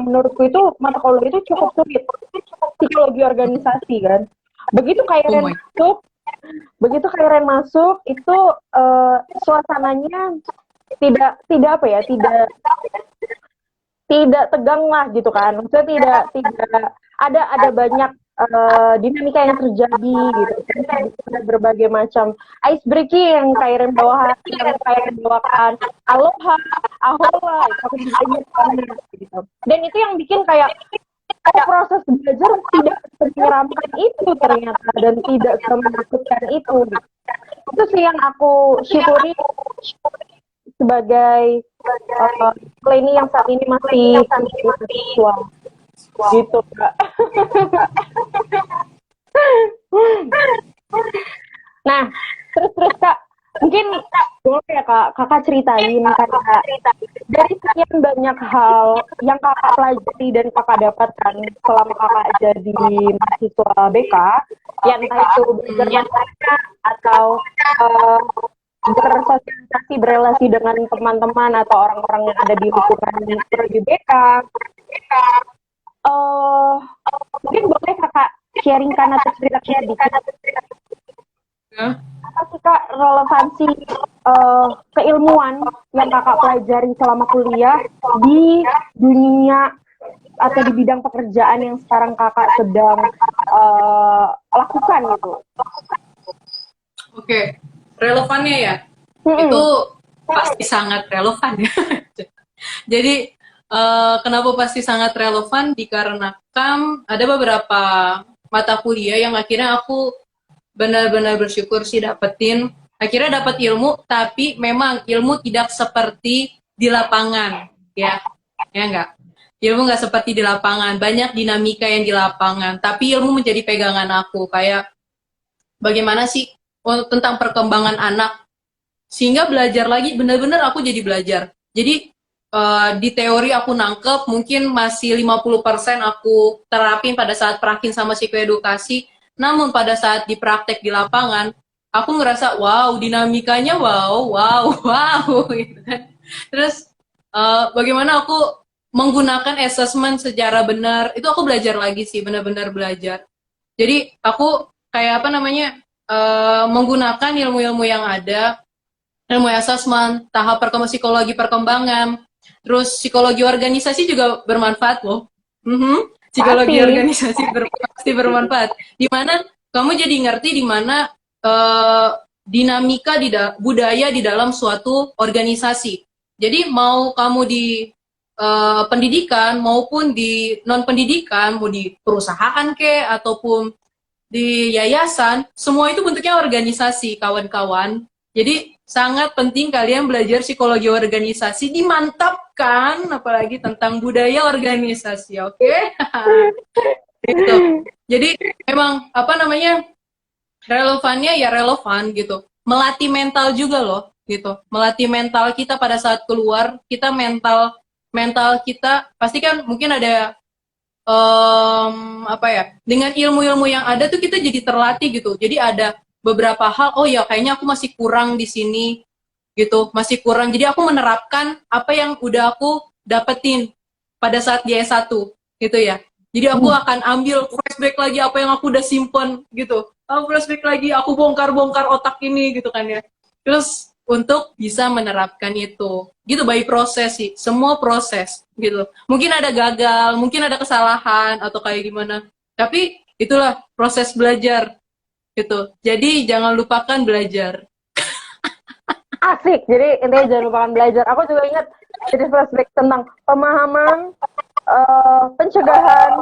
menurutku itu mata kuliah itu cukup sulit, psikologi organisasi kan. Begitu Kak Iren masuk itu suasananya tidak apa ya, tidak tegang lah gitu kan, maksudnya tidak ada banyak dinamika yang terjadi gitu. Ada berbagai macam ice breaking yang Kairen bawakan, aloha, ahola, itu aku bisa ingat banget gitu. Dan itu yang bikin kayak proses belajar tidak menyeramkan itu ternyata, dan tidak menakutkan itu gitu. Itu sih yang aku syukuri sebagai Leni yang saat ini masih mahasiswa gitu Kak. Nah, terus Kak, mungkin boleh ya kakak ceritain kayak dari sekian banyak hal yang kakak pelajari dan kakak dapatkan selama kakak jadi mahasiswa BK, ya entah itu belajar matematika atau bersosialisasi, berelasi dengan teman-teman atau orang-orang yang ada di lingkungan prodi BK. Mungkin boleh kakak sharingkan atau cerita sedikit apa sih Kak relevansi keilmuan yang kakak pelajari selama kuliah di dunia atau di bidang pekerjaan yang sekarang kakak sedang lakukan gitu. Oke, relevannya ya, itu pasti sangat relevan ya. Jadi kenapa pasti sangat relevan? Dikarenakan ada beberapa mata kuliah yang akhirnya aku benar-benar bersyukur sih dapetin. Akhirnya dapat ilmu, tapi memang ilmu tidak seperti di lapangan, ya enggak. Ilmu nggak seperti di lapangan, banyak dinamika yang di lapangan. Tapi ilmu menjadi pegangan aku, kayak bagaimana sih tentang perkembangan anak, sehingga belajar lagi benar-benar aku jadi belajar. Jadi di teori aku nangkep, mungkin masih 50% aku terapin pada saat prakin sama psikoedukasi, namun pada saat di praktek di lapangan, aku ngerasa wow, dinamikanya wow gitu kan. Terus bagaimana aku menggunakan assessment secara benar, itu aku belajar lagi sih, benar-benar belajar. Jadi aku kayak apa namanya, menggunakan ilmu-ilmu yang ada, ilmu assessment, tahap psikologi perkembangan, terus psikologi organisasi juga bermanfaat loh. Psikologi organisasi pasti bermanfaat. Di mana kamu jadi ngerti di mana dinamika budaya di dalam suatu organisasi. Jadi mau kamu di pendidikan maupun di non pendidikan, mau di perusahaan ataupun di yayasan, semua itu bentuknya organisasi, kawan-kawan. Jadi sangat penting kalian belajar psikologi organisasi, dimantapkan apalagi tentang budaya organisasi, oke? Gitu. Jadi memang apa namanya, relevannya ya relevan gitu. Melatih mental juga loh gitu. Melatih mental kita pada saat keluar, kita mental kita pasti kan mungkin ada apa ya, dengan ilmu-ilmu yang ada tuh kita jadi terlatih gitu. Jadi ada beberapa hal, oh ya kayaknya aku masih kurang di sini, gitu, masih kurang. Jadi aku menerapkan apa yang udah aku dapetin pada saat di S1 gitu ya. Jadi aku akan ambil flashback lagi apa yang aku udah simpen gitu. Flashback lagi, aku bongkar-bongkar otak ini gitu kan ya. Terus untuk bisa menerapkan itu. Gitu, by proses sih. Semua proses gitu. Mungkin ada gagal, mungkin ada kesalahan atau kayak gimana. Tapi itulah proses belajar gitu. Jadi jangan lupakan belajar. Asik, jadi intinya jangan lupakan belajar. Aku juga ingat jadi flashback tentang pemahaman, pencegahan,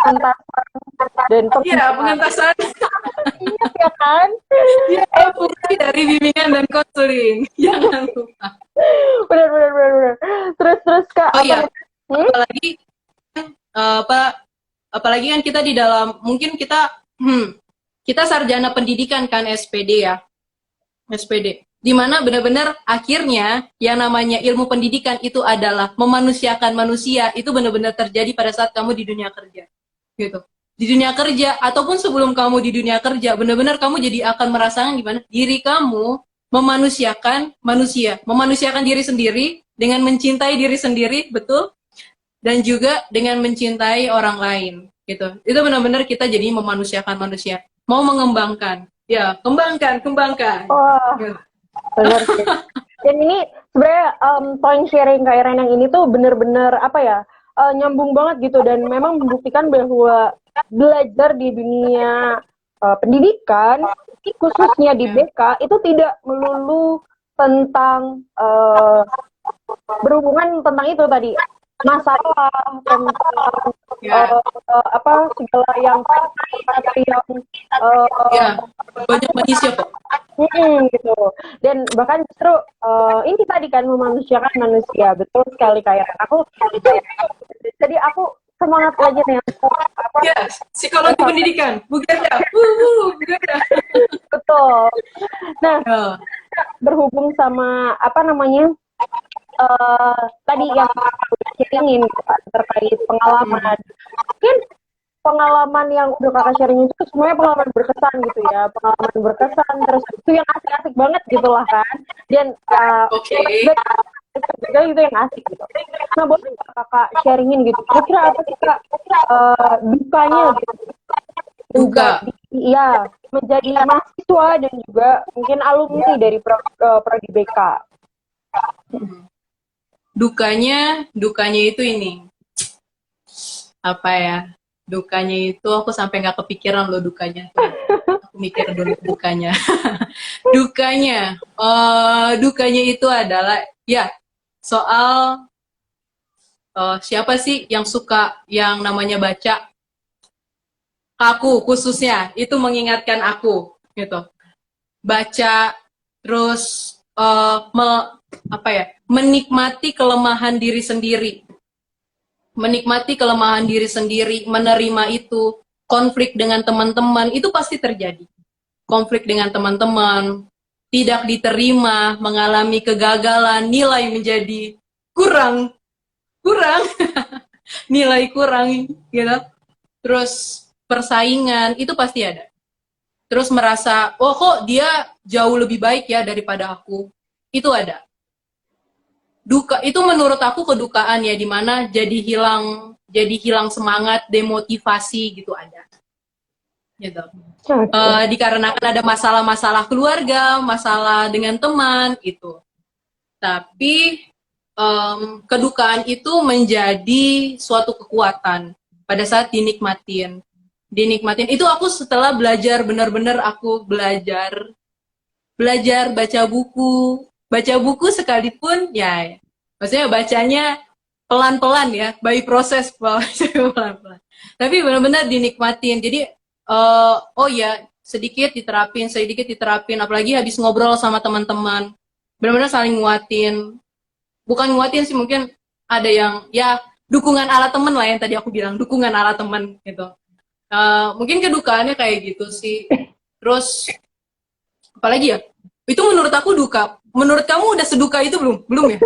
pengentasan, dan Iya, pembinaan. pengentasan. Ingat ya kan? Iya, fungsi dari bimbingan dan konseling. Jangan lupa. Benar. Terus Kak, Oh iya, Hmm? apalagi apalagi kan kita di dalam, mungkin kita sarjana pendidikan kan, SPD ya, SPD, di mana benar-benar akhirnya yang namanya ilmu pendidikan itu adalah memanusiakan manusia. Itu benar-benar terjadi pada saat kamu di dunia kerja gitu. Di dunia kerja ataupun sebelum kamu di dunia kerja, benar-benar kamu jadi akan merasakan gimana diri kamu memanusiakan manusia, memanusiakan diri sendiri dengan mencintai diri sendiri, betul, dan juga dengan mencintai orang lain gitu. Itu benar-benar kita jadi memanusiakan manusia, mau mengembangkan, ya kembangkan Wah, gitu. benar sih. Dan ini sebenarnya point sharing Kak Iren yang ini tuh bener-bener apa ya, nyambung banget gitu, dan memang membuktikan bahwa belajar di dunia pendidikan, khususnya di BK, itu tidak melulu tentang berhubungan tentang itu tadi, masalah tentang Ya, apa segala yang atau yang ya, banyak manusia kok. gitu. Dan bahkan justru ini tadi kan memanusiakan manusia, betul sekali kayak aku. Jadi aku semangat lagi nih apa Ya, psikologi pendidikan, bukan ya? Bukan. betul. Nah, Ya. berhubung sama apa namanya tadi yang aku sharingin gitu kan, terkait pengalaman. Mungkin pengalaman yang udah kakak sharing itu semuanya pengalaman berkesan gitu ya, pengalaman berkesan, terus itu yang asik-asik banget gitu lah kan, dan Oke. flashback itu yang asik gitu. Nah, boleh nggak kakak sharingin gitu, kira-kira apa sih kak dukanya gitu Duka. menjadi mahasiswa dan juga mungkin alumni dari Prodi BK. Dukanya itu ini. Apa ya? Dukanya itu aku sampai nggak kepikiran loh dukanya tuh. Aku mikir dulu dukanya. Dukanya itu adalah ya soal siapa sih yang suka yang namanya baca? Aku khususnya itu mengingatkan aku gitu. Baca terus apa ya? Menikmati kelemahan diri sendiri. Menikmati kelemahan diri sendiri, menerima itu, konflik dengan teman-teman itu pasti terjadi. Konflik dengan teman-teman, tidak diterima, mengalami kegagalan, nilai menjadi kurang, kurang, nilai kurang gitu. Terus persaingan itu pasti ada. Terus merasa, oh kok dia jauh lebih baik ya daripada aku. Itu ada. Duka itu menurut aku kedukaan ya, dimana jadi hilang semangat, demotivasi gitu ada gitu. Dikarenakan ada masalah-masalah keluarga, masalah dengan teman itu. Tapi kedukaan itu menjadi suatu kekuatan pada saat dinikmatin itu. Aku setelah belajar, benar-benar aku belajar baca buku sekalipun ya, maksudnya bacanya pelan-pelan ya, by proses pelan-pelan, tapi benar-benar dinikmatin. Jadi oh ya, sedikit diterapin, apalagi habis ngobrol sama teman-teman, benar-benar saling nguatin, bukan nguatin sih, mungkin ada yang ya dukungan ala temen lah, yang tadi aku bilang dukungan ala temen gitu. Mungkin kedukaannya kayak gitu sih. Terus apalagi ya, itu menurut aku duka. Menurut kamu udah seduka itu belum ya?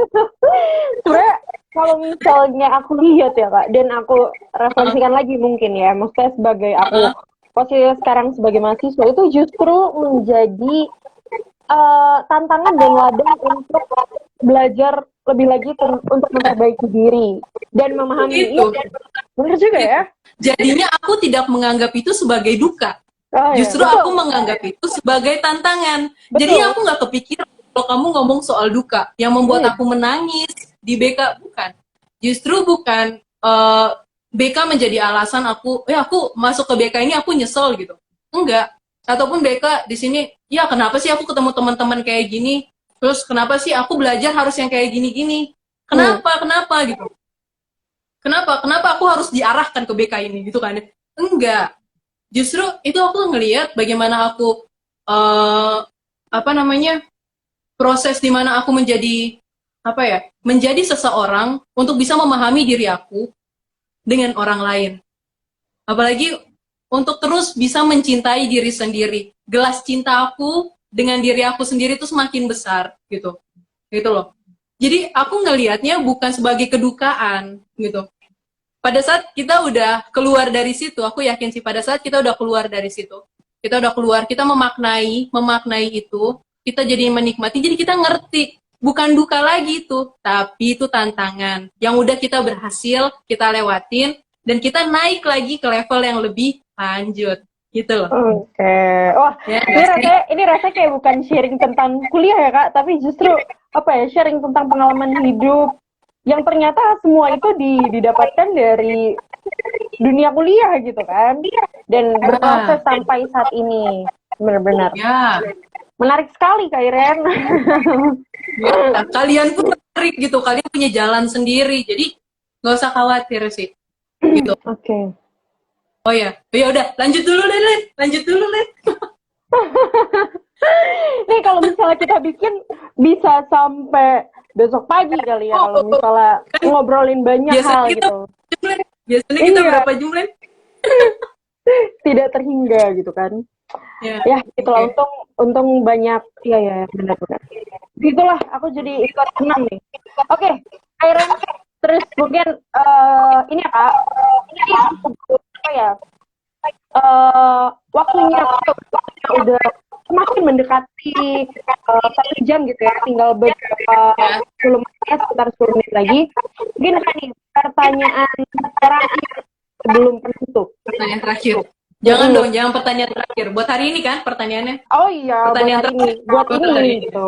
Sebenarnya kalau misalnya aku lihat ya kak, dan aku refleksikan lagi mungkin ya, maksudnya sebagai aku posisi sekarang sebagai mahasiswa itu justru menjadi tantangan dan ladang untuk belajar lebih lagi untuk memperbaiki diri dan memahami Itu. benar juga ya. Jadinya aku tidak menganggap itu sebagai duka. Oh ya, Justru betul. aku menganggap itu sebagai tantangan. Jadi Betul. aku nggak kepikiran kalau kamu ngomong soal duka yang membuat Iya. aku menangis di BK, bukan. Justru bukan BK menjadi alasan aku masuk ke BK ini aku nyesel gitu. Enggak. Ataupun BK di sini, ya kenapa sih aku ketemu teman-teman kayak gini? Terus kenapa sih aku belajar harus yang kayak gini-gini? Kenapa gitu? Kenapa aku harus diarahkan ke BK ini gitu kan? Enggak. Justru itu aku ngelihat bagaimana aku eh apa namanya? Proses di mana aku menjadi apa ya? Menjadi seseorang untuk bisa memahami diri aku dengan orang lain. Apalagi untuk terus bisa mencintai diri sendiri. Gelas cinta aku dengan diri aku sendiri itu semakin besar gitu. Gitu loh. Jadi aku ngelihatnya bukan sebagai kedukaan gitu. Pada saat kita udah keluar dari situ, aku yakin sih pada saat kita udah keluar dari situ, kita udah keluar, kita memaknai itu, kita jadi menikmati, jadi kita ngerti, bukan duka lagi itu, tapi itu tantangan yang udah kita berhasil, kita lewatin, dan kita naik lagi ke level yang lebih lanjut, gitu loh. Oke. Wah, Ya, ini rasanya kayak bukan sharing tentang kuliah ya, Kak, tapi justru apa ya, sharing tentang pengalaman hidup yang ternyata semua itu didapatkan dari dunia kuliah gitu kan. Dan berproses sampai saat ini. Benar-benar. ya, Menarik sekali, Kak Iren. ya, kalian pun menarik gitu, kalian punya jalan sendiri, jadi nggak usah khawatir sih, gitu. Oke. Oh ya, ya udah, lanjut dulu deh, Len. Lanjut dulu, Len. Nih kalau misalnya kita bikin bisa sampai besok pagi kali ya kalau misalnya ngobrolin banyak Biasanya hal kita gitu. biasanya kita Iya. berapa jam, Len? Tidak terhingga gitu kan. Ya itulah, untung banyak. Iya benar-benar. Itulah aku jadi ikut senang nih. Oke, Iren, terus mungkin ini ya Kak, ini apa ya, waktunya udah semakin mendekati 1 jam gitu ya, tinggal beberapa 10 menit, sekitar 10 menit lagi. Mungkin ada nih pertanyaan terakhir sebelum penutup. Pertanyaan terakhir. Jangan dong, jangan pertanyaan terakhir. Buat hari ini kan pertanyaannya? Oh iya, Pertanyaan buat ini gitu.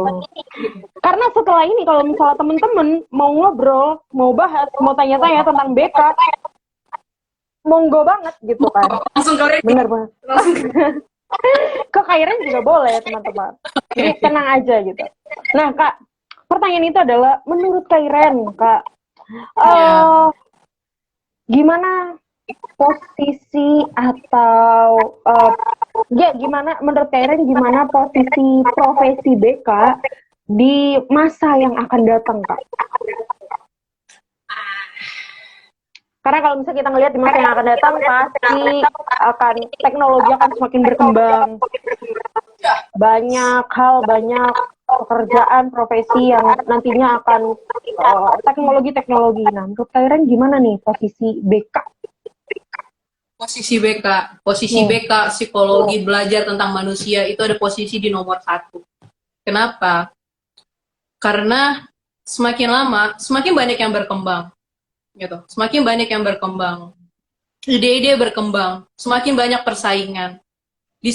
Karena setelah ini kalau misalnya temen-temen mau ngobrol, mau bahas, mau tanya-tanya tentang BK, monggo banget gitu kan. Langsung kalian. Bener banget. Ke Kairen juga boleh teman-teman. Jadi tenang aja gitu. Nah Kak, pertanyaan itu adalah menurut Kairen Kak, gimana posisi atau gimana menurut Kairen, gimana posisi profesi BK di masa yang akan datang Kak? Karena kalau misalnya kita ngelihat di masa yang akan datang, pasti teknologi akan semakin berkembang. Banyak hal, banyak pekerjaan, profesi yang nantinya akan teknologi. Nah, menurut Kairen gimana nih posisi BK? Posisi BK, psikologi, belajar tentang manusia, itu ada posisi di nomor 1. Kenapa? Karena semakin lama, semakin banyak yang berkembang. Gitu. Semakin banyak yang berkembang, ide-ide berkembang, semakin banyak persaingan. Di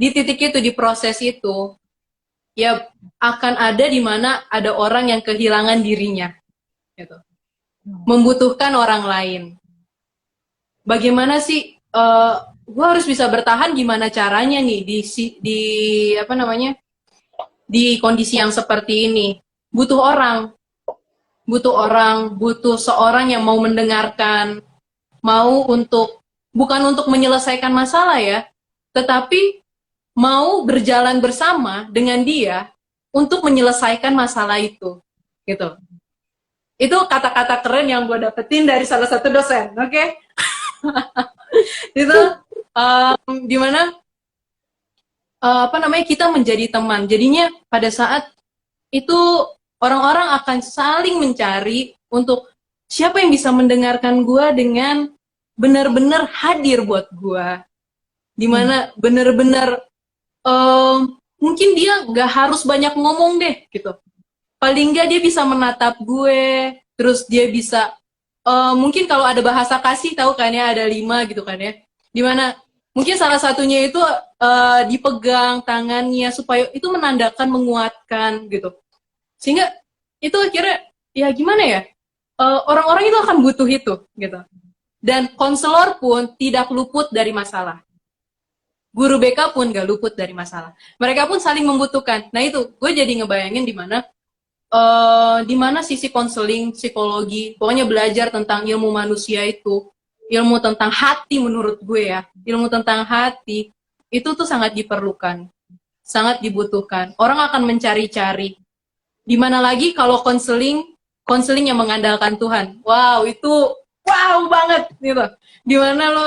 titik itu, di proses itu, ya akan ada di mana ada orang yang kehilangan dirinya, gitu. Membutuhkan orang lain. Bagaimana sih? Gue harus bisa bertahan gimana caranya nih di apa namanya? Di kondisi yang seperti ini. Butuh seorang yang mau mendengarkan, mau bukan untuk menyelesaikan masalah ya, tetapi mau berjalan bersama dengan dia untuk menyelesaikan masalah itu, gitu. Itu kata-kata keren yang gue dapetin dari salah satu dosen, oke? Itu dimana kita menjadi teman. Jadinya pada saat itu orang-orang akan saling mencari untuk siapa yang bisa mendengarkan gue dengan benar-benar hadir buat gue, dimana benar-benar mungkin dia nggak harus banyak ngomong deh gitu. Paling nggak dia bisa menatap gue, terus dia bisa mungkin kalau ada bahasa kasih tahu kan ya ada 5 gitu kan ya, dimana mungkin salah satunya itu dipegang tangannya supaya itu menandakan menguatkan gitu, sehingga itu akhirnya ya gimana ya, orang-orang itu akan butuh itu gitu. Dan konselor pun tidak luput dari masalah, guru BK pun gak luput dari masalah, mereka pun saling membutuhkan. Nah itu gue jadi ngebayangin di mana sisi konseling, psikologi, pokoknya belajar tentang ilmu manusia itu, ilmu tentang hati menurut gue ya, ilmu tentang hati itu tuh sangat diperlukan, sangat dibutuhkan. Orang akan mencari-cari. Dimana lagi kalau konseling yang mengandalkan Tuhan. Wow, itu wow banget gitu. Dimana lo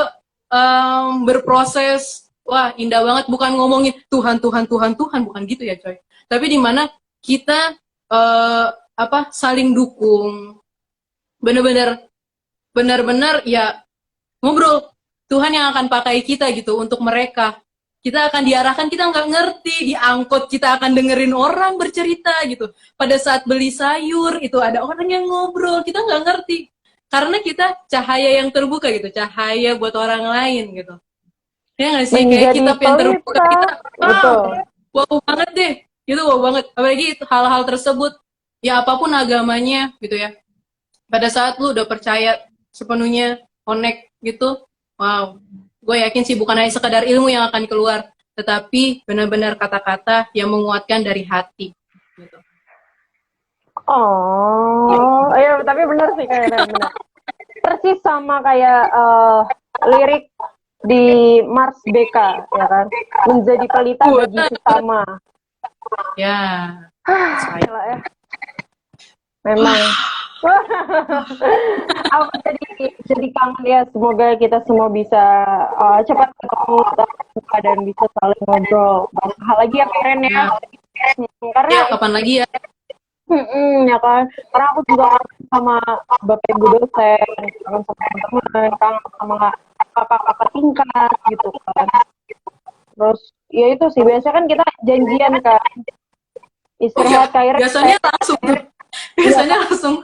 berproses, wah indah banget. Bukan ngomongin Tuhan, Tuhan, Tuhan, Tuhan, bukan gitu ya coy. Tapi dimana kita saling dukung, bener-bener benar-benar ya ngobrol. Tuhan yang akan pakai kita gitu untuk mereka. Kita akan diarahkan, kita nggak ngerti. Di angkot kita akan dengerin orang bercerita gitu. Pada saat beli sayur, itu ada orang yang ngobrol. Kita nggak ngerti. Karena kita cahaya yang terbuka gitu. Cahaya buat orang lain gitu. Ya nggak sih? Kayak Menjadi kita yang terbuka. pelita. Kita, Betul. wow banget deh. Itu wow banget. Apalagi hal-hal tersebut, ya apapun agamanya gitu ya. Pada saat lu udah percaya sepenuhnya, connect gitu, wow, gue yakin sih bukan hanya sekadar ilmu yang akan keluar, tetapi benar-benar kata-kata yang menguatkan dari hati gitu. Oh, iya, tapi benar sih kayaknya benar. Persis sama kayak lirik di Mars BK, ya kan? Menjadi pelita bagi sesama. Ya, Gila ya. Memang. Aku jadi kangen ya. Semoga kita semua bisa cepat ketemu dan bisa saling ngobrol. Banyak hal lagi ya keren ya. Karena ya kapan lagi ya? ya kan. Karena aku juga kangen sama bapak ibu dosen, kangen sama teman-teman, kangen sama kakak-kakak tingkat gitu kan. Terus ya itu sih biasanya kan kita janjian kan istirahat Kairen. Biasanya langsung tuh. Biasanya langsung.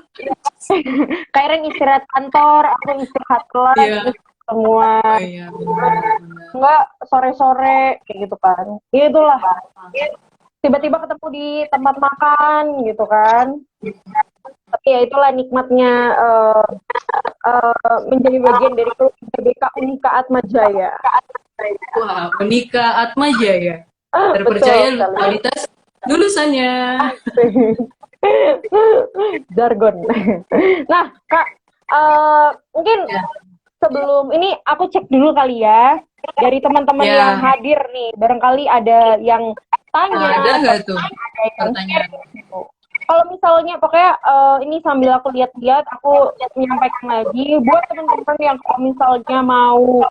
Kairen istirahat kantor, aku istirahat kelas, Iya. semua. Oh, iya, benar. Enggak sore-sore kayak gitu kan. Ya itulah. Tiba-tiba ketemu di tempat makan gitu kan. Tapi ya itulah nikmatnya menjadi bagian dari keluarga BK Unika Atma Jaya. Wah, menikah Atma Jaya. Terpercaya kualitas lulusannya. Jargon. Nah, Kak, mungkin sebelum ini aku cek dulu kali ya dari teman-teman yang hadir nih. Barangkali ada yang tanya. Ada nggak tuh pertanyaan? Kalau misalnya, pokoknya ini sambil aku lihat-lihat, aku menyampaikan lagi buat teman-teman yang kalau misalnya mau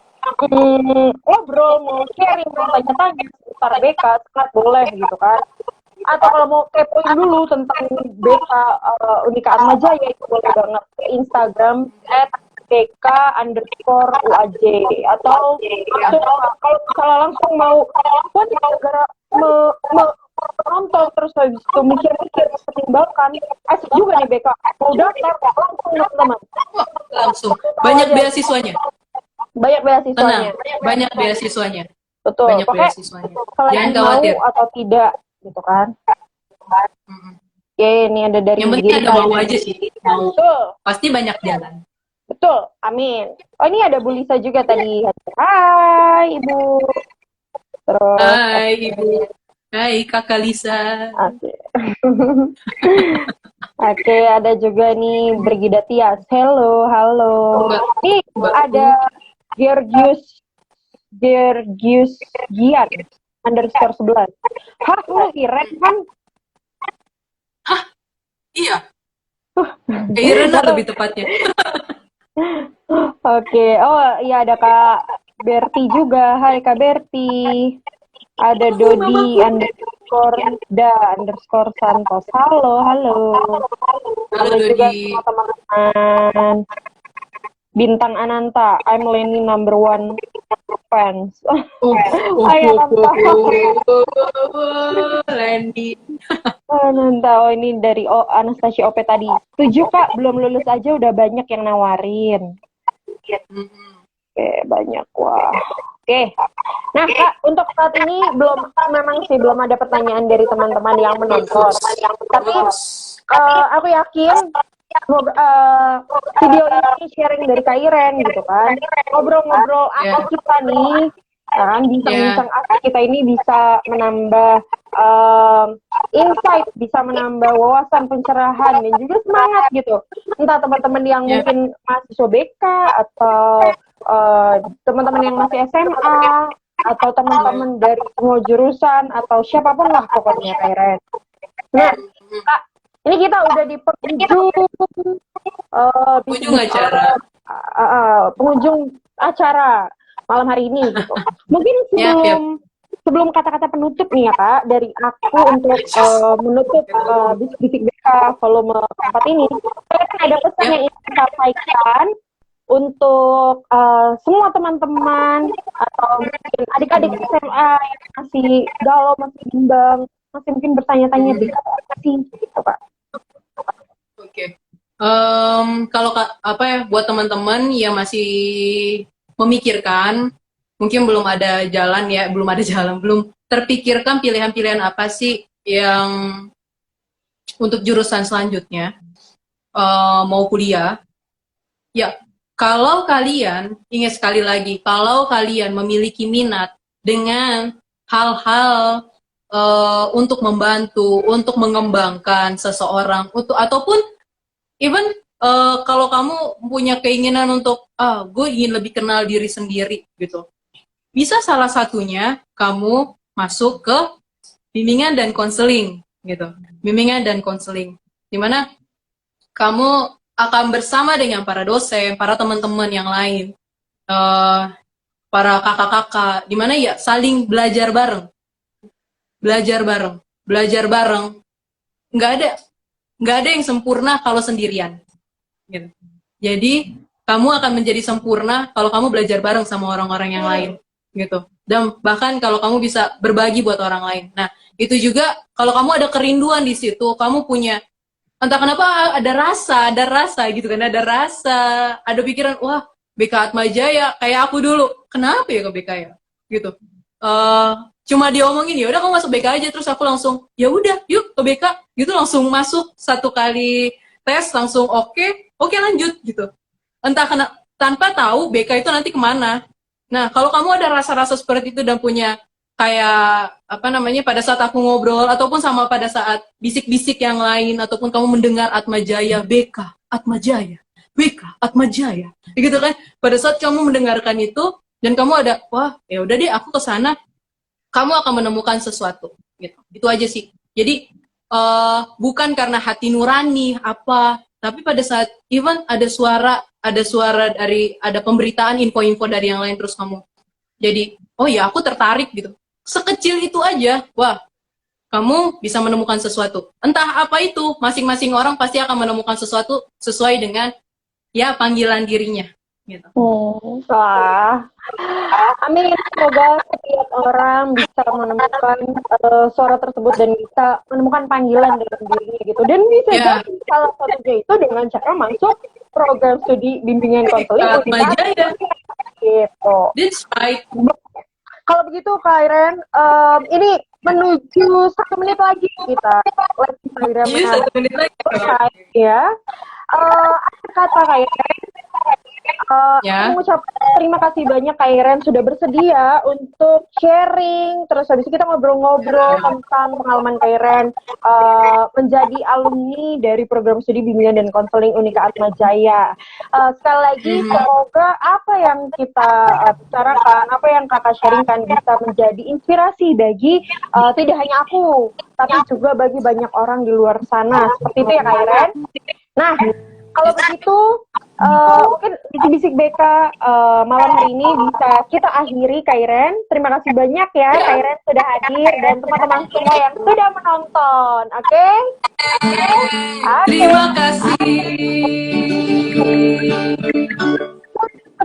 ngobrol, mau sharing, mau tanya-tanya seputar BK, sangat boleh gitu kan. Atau kalau mau kepoin dulu tentang BK Unika Atma Jaya, itu boleh banget ke Instagram @bk_uaj atau kalau misalnya langsung mau gara-gara nonton terus habis itu mikir-mikir pertimbangkan asik juga nih BK mau daftar langsung teman-teman langsung banyak beasiswanya banyak beasiswanya betul banyak beasiswanya jangan khawatir mau atau tidak gitu kan. Ya ini ada dari yang penting ada mau aja sih mau pasti banyak jalan. Betul, amin. Oh ini ada Bu Lisa juga tadi. Hai Ibu. Terus hai Ibu. Hai Kakak Lisa. Oke, ada juga nih Brigida Tias. Halo. Nih ada Georgius Gian _11. Hah, lu Iren kan? Hah? Iya. Irena lebih tepatnya. Oke. Oh iya ada Kak Berti juga. Hai Kak Berti. Ada Dodi _da_Santos. Halo. Ada juga semua teman-teman. Bintang Ananta, I'm Lenny #1. fans. Oh, Ayah Landy. Nantau ini dari Anastasia OP tadi. 7 Kak, belum lulus aja udah banyak yang nawarin. Oke, banyak. Wah. Oke. Nah, Kak, untuk saat ini memang sih belum ada pertanyaan dari teman-teman yang menonton. Tapi aku yakin video ini sharing dari Kak Iren gitu kan. Ngobrol-ngobrol asik kita nih, kan bincang-bincang asik kita ini bisa menambah insight, bisa menambah wawasan, pencerahan, dan juga semangat gitu. Entah teman-teman yang mungkin mahasiswa BK atau teman-teman yang masih SMA atau teman-teman dari semua jurusan atau siapapun lah pokoknya Kak Iren. Nah, Kak, ini kita udah di penghujung acara malam hari ini gitu. Mungkin sebelum kata-kata penutup nih ya Kak dari aku untuk menutup bisik-bisik BK volume 4 ini, saya kan ada pesan yang ingin sampaikan untuk semua teman-teman atau mungkin adik-adik SMA yang masih galau, masih bimbang, masih mungkin bertanya-tanya apa sih gitu Pak. Oke. Kalau apa ya buat teman-teman yang masih memikirkan, mungkin belum ada jalan, belum terpikirkan pilihan-pilihan apa sih yang untuk jurusan selanjutnya, mau kuliah. Ya, kalau kalian, ingat sekali lagi, kalau kalian memiliki minat dengan hal-hal untuk membantu, untuk mengembangkan seseorang, ataupun even kalau kamu punya keinginan untuk gue ingin lebih kenal diri sendiri gitu, bisa salah satunya kamu masuk ke bimbingan dan konseling gitu, dimana kamu akan bersama dengan para dosen, para teman-teman yang lain, para kakak-kakak, dimana ya saling belajar bareng. Nggak ada yang sempurna kalau sendirian. Gitu. Jadi kamu akan menjadi sempurna kalau kamu belajar bareng sama orang-orang yang lain, gitu. Dan bahkan kalau kamu bisa berbagi buat orang lain. Nah, itu juga kalau kamu ada kerinduan di situ, kamu punya entah kenapa ada rasa gitu kan, ada pikiran, wah BK Atmajaya kayak aku dulu, kenapa ya ke BK ya, gitu. Cuma diomongin ya udah kamu masuk BK aja, terus aku langsung ya udah yuk ke BK gitu, langsung masuk 1 kali tes langsung oke lanjut gitu, tanpa tahu BK itu nanti kemana. Nah kalau kamu ada rasa-rasa seperti itu dan punya kayak apa namanya, pada saat aku ngobrol ataupun sama pada saat bisik-bisik yang lain, ataupun kamu mendengar Atmajaya, BK Atmajaya, BK Atmajaya, gitu kan, pada saat kamu mendengarkan itu dan kamu ada wah ya udah deh aku ke sana, kamu akan menemukan sesuatu gitu. Itu aja sih. Jadi bukan karena hati nurani apa, tapi pada saat even ada suara dari, ada pemberitaan, info-info dari yang lain, terus kamu jadi oh ya aku tertarik gitu, sekecil itu aja, wah kamu bisa menemukan sesuatu. Entah apa itu, masing-masing orang pasti akan menemukan sesuatu sesuai dengan ya panggilan dirinya gitu. Wah, amin. Semoga setiap orang bisa menemukan suara tersebut dan bisa menemukan panggilan dalam dirinya gitu. Dan bisa jadi salah satunya itu dengan cara masuk program studi bimbingan konseling Atmajaya gitu. That's right. Kalau begitu Kak Iren, ini menuju 1 menit lagi kita Kak Iren. Iya, 1 menit lagi. Ya. Akhir kata Kak Iren, aku mengucapkan terima kasih banyak Kak Iren sudah bersedia untuk sharing, terus habis itu kita ngobrol-ngobrol tentang pengalaman Kak Iren menjadi alumni dari program studi bimbingan dan konseling Unika Atmajaya. Sekali lagi semoga apa yang kita bicarakan, apa yang kakak sharingkan bisa menjadi inspirasi bagi tidak hanya aku, tapi juga bagi banyak orang di luar sana. Seperti itu ya Kak Iren. Nah, kalau begitu mungkin bisik-bisik BK malam hari ini bisa kita akhiri Kak Iren. Terima kasih banyak ya Kak Iren sudah hadir dan teman-teman semua yang sudah menonton. Oke? Terima kasih.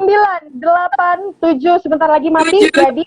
9, 8, 7, sebentar lagi mati. Tujuh. Jadi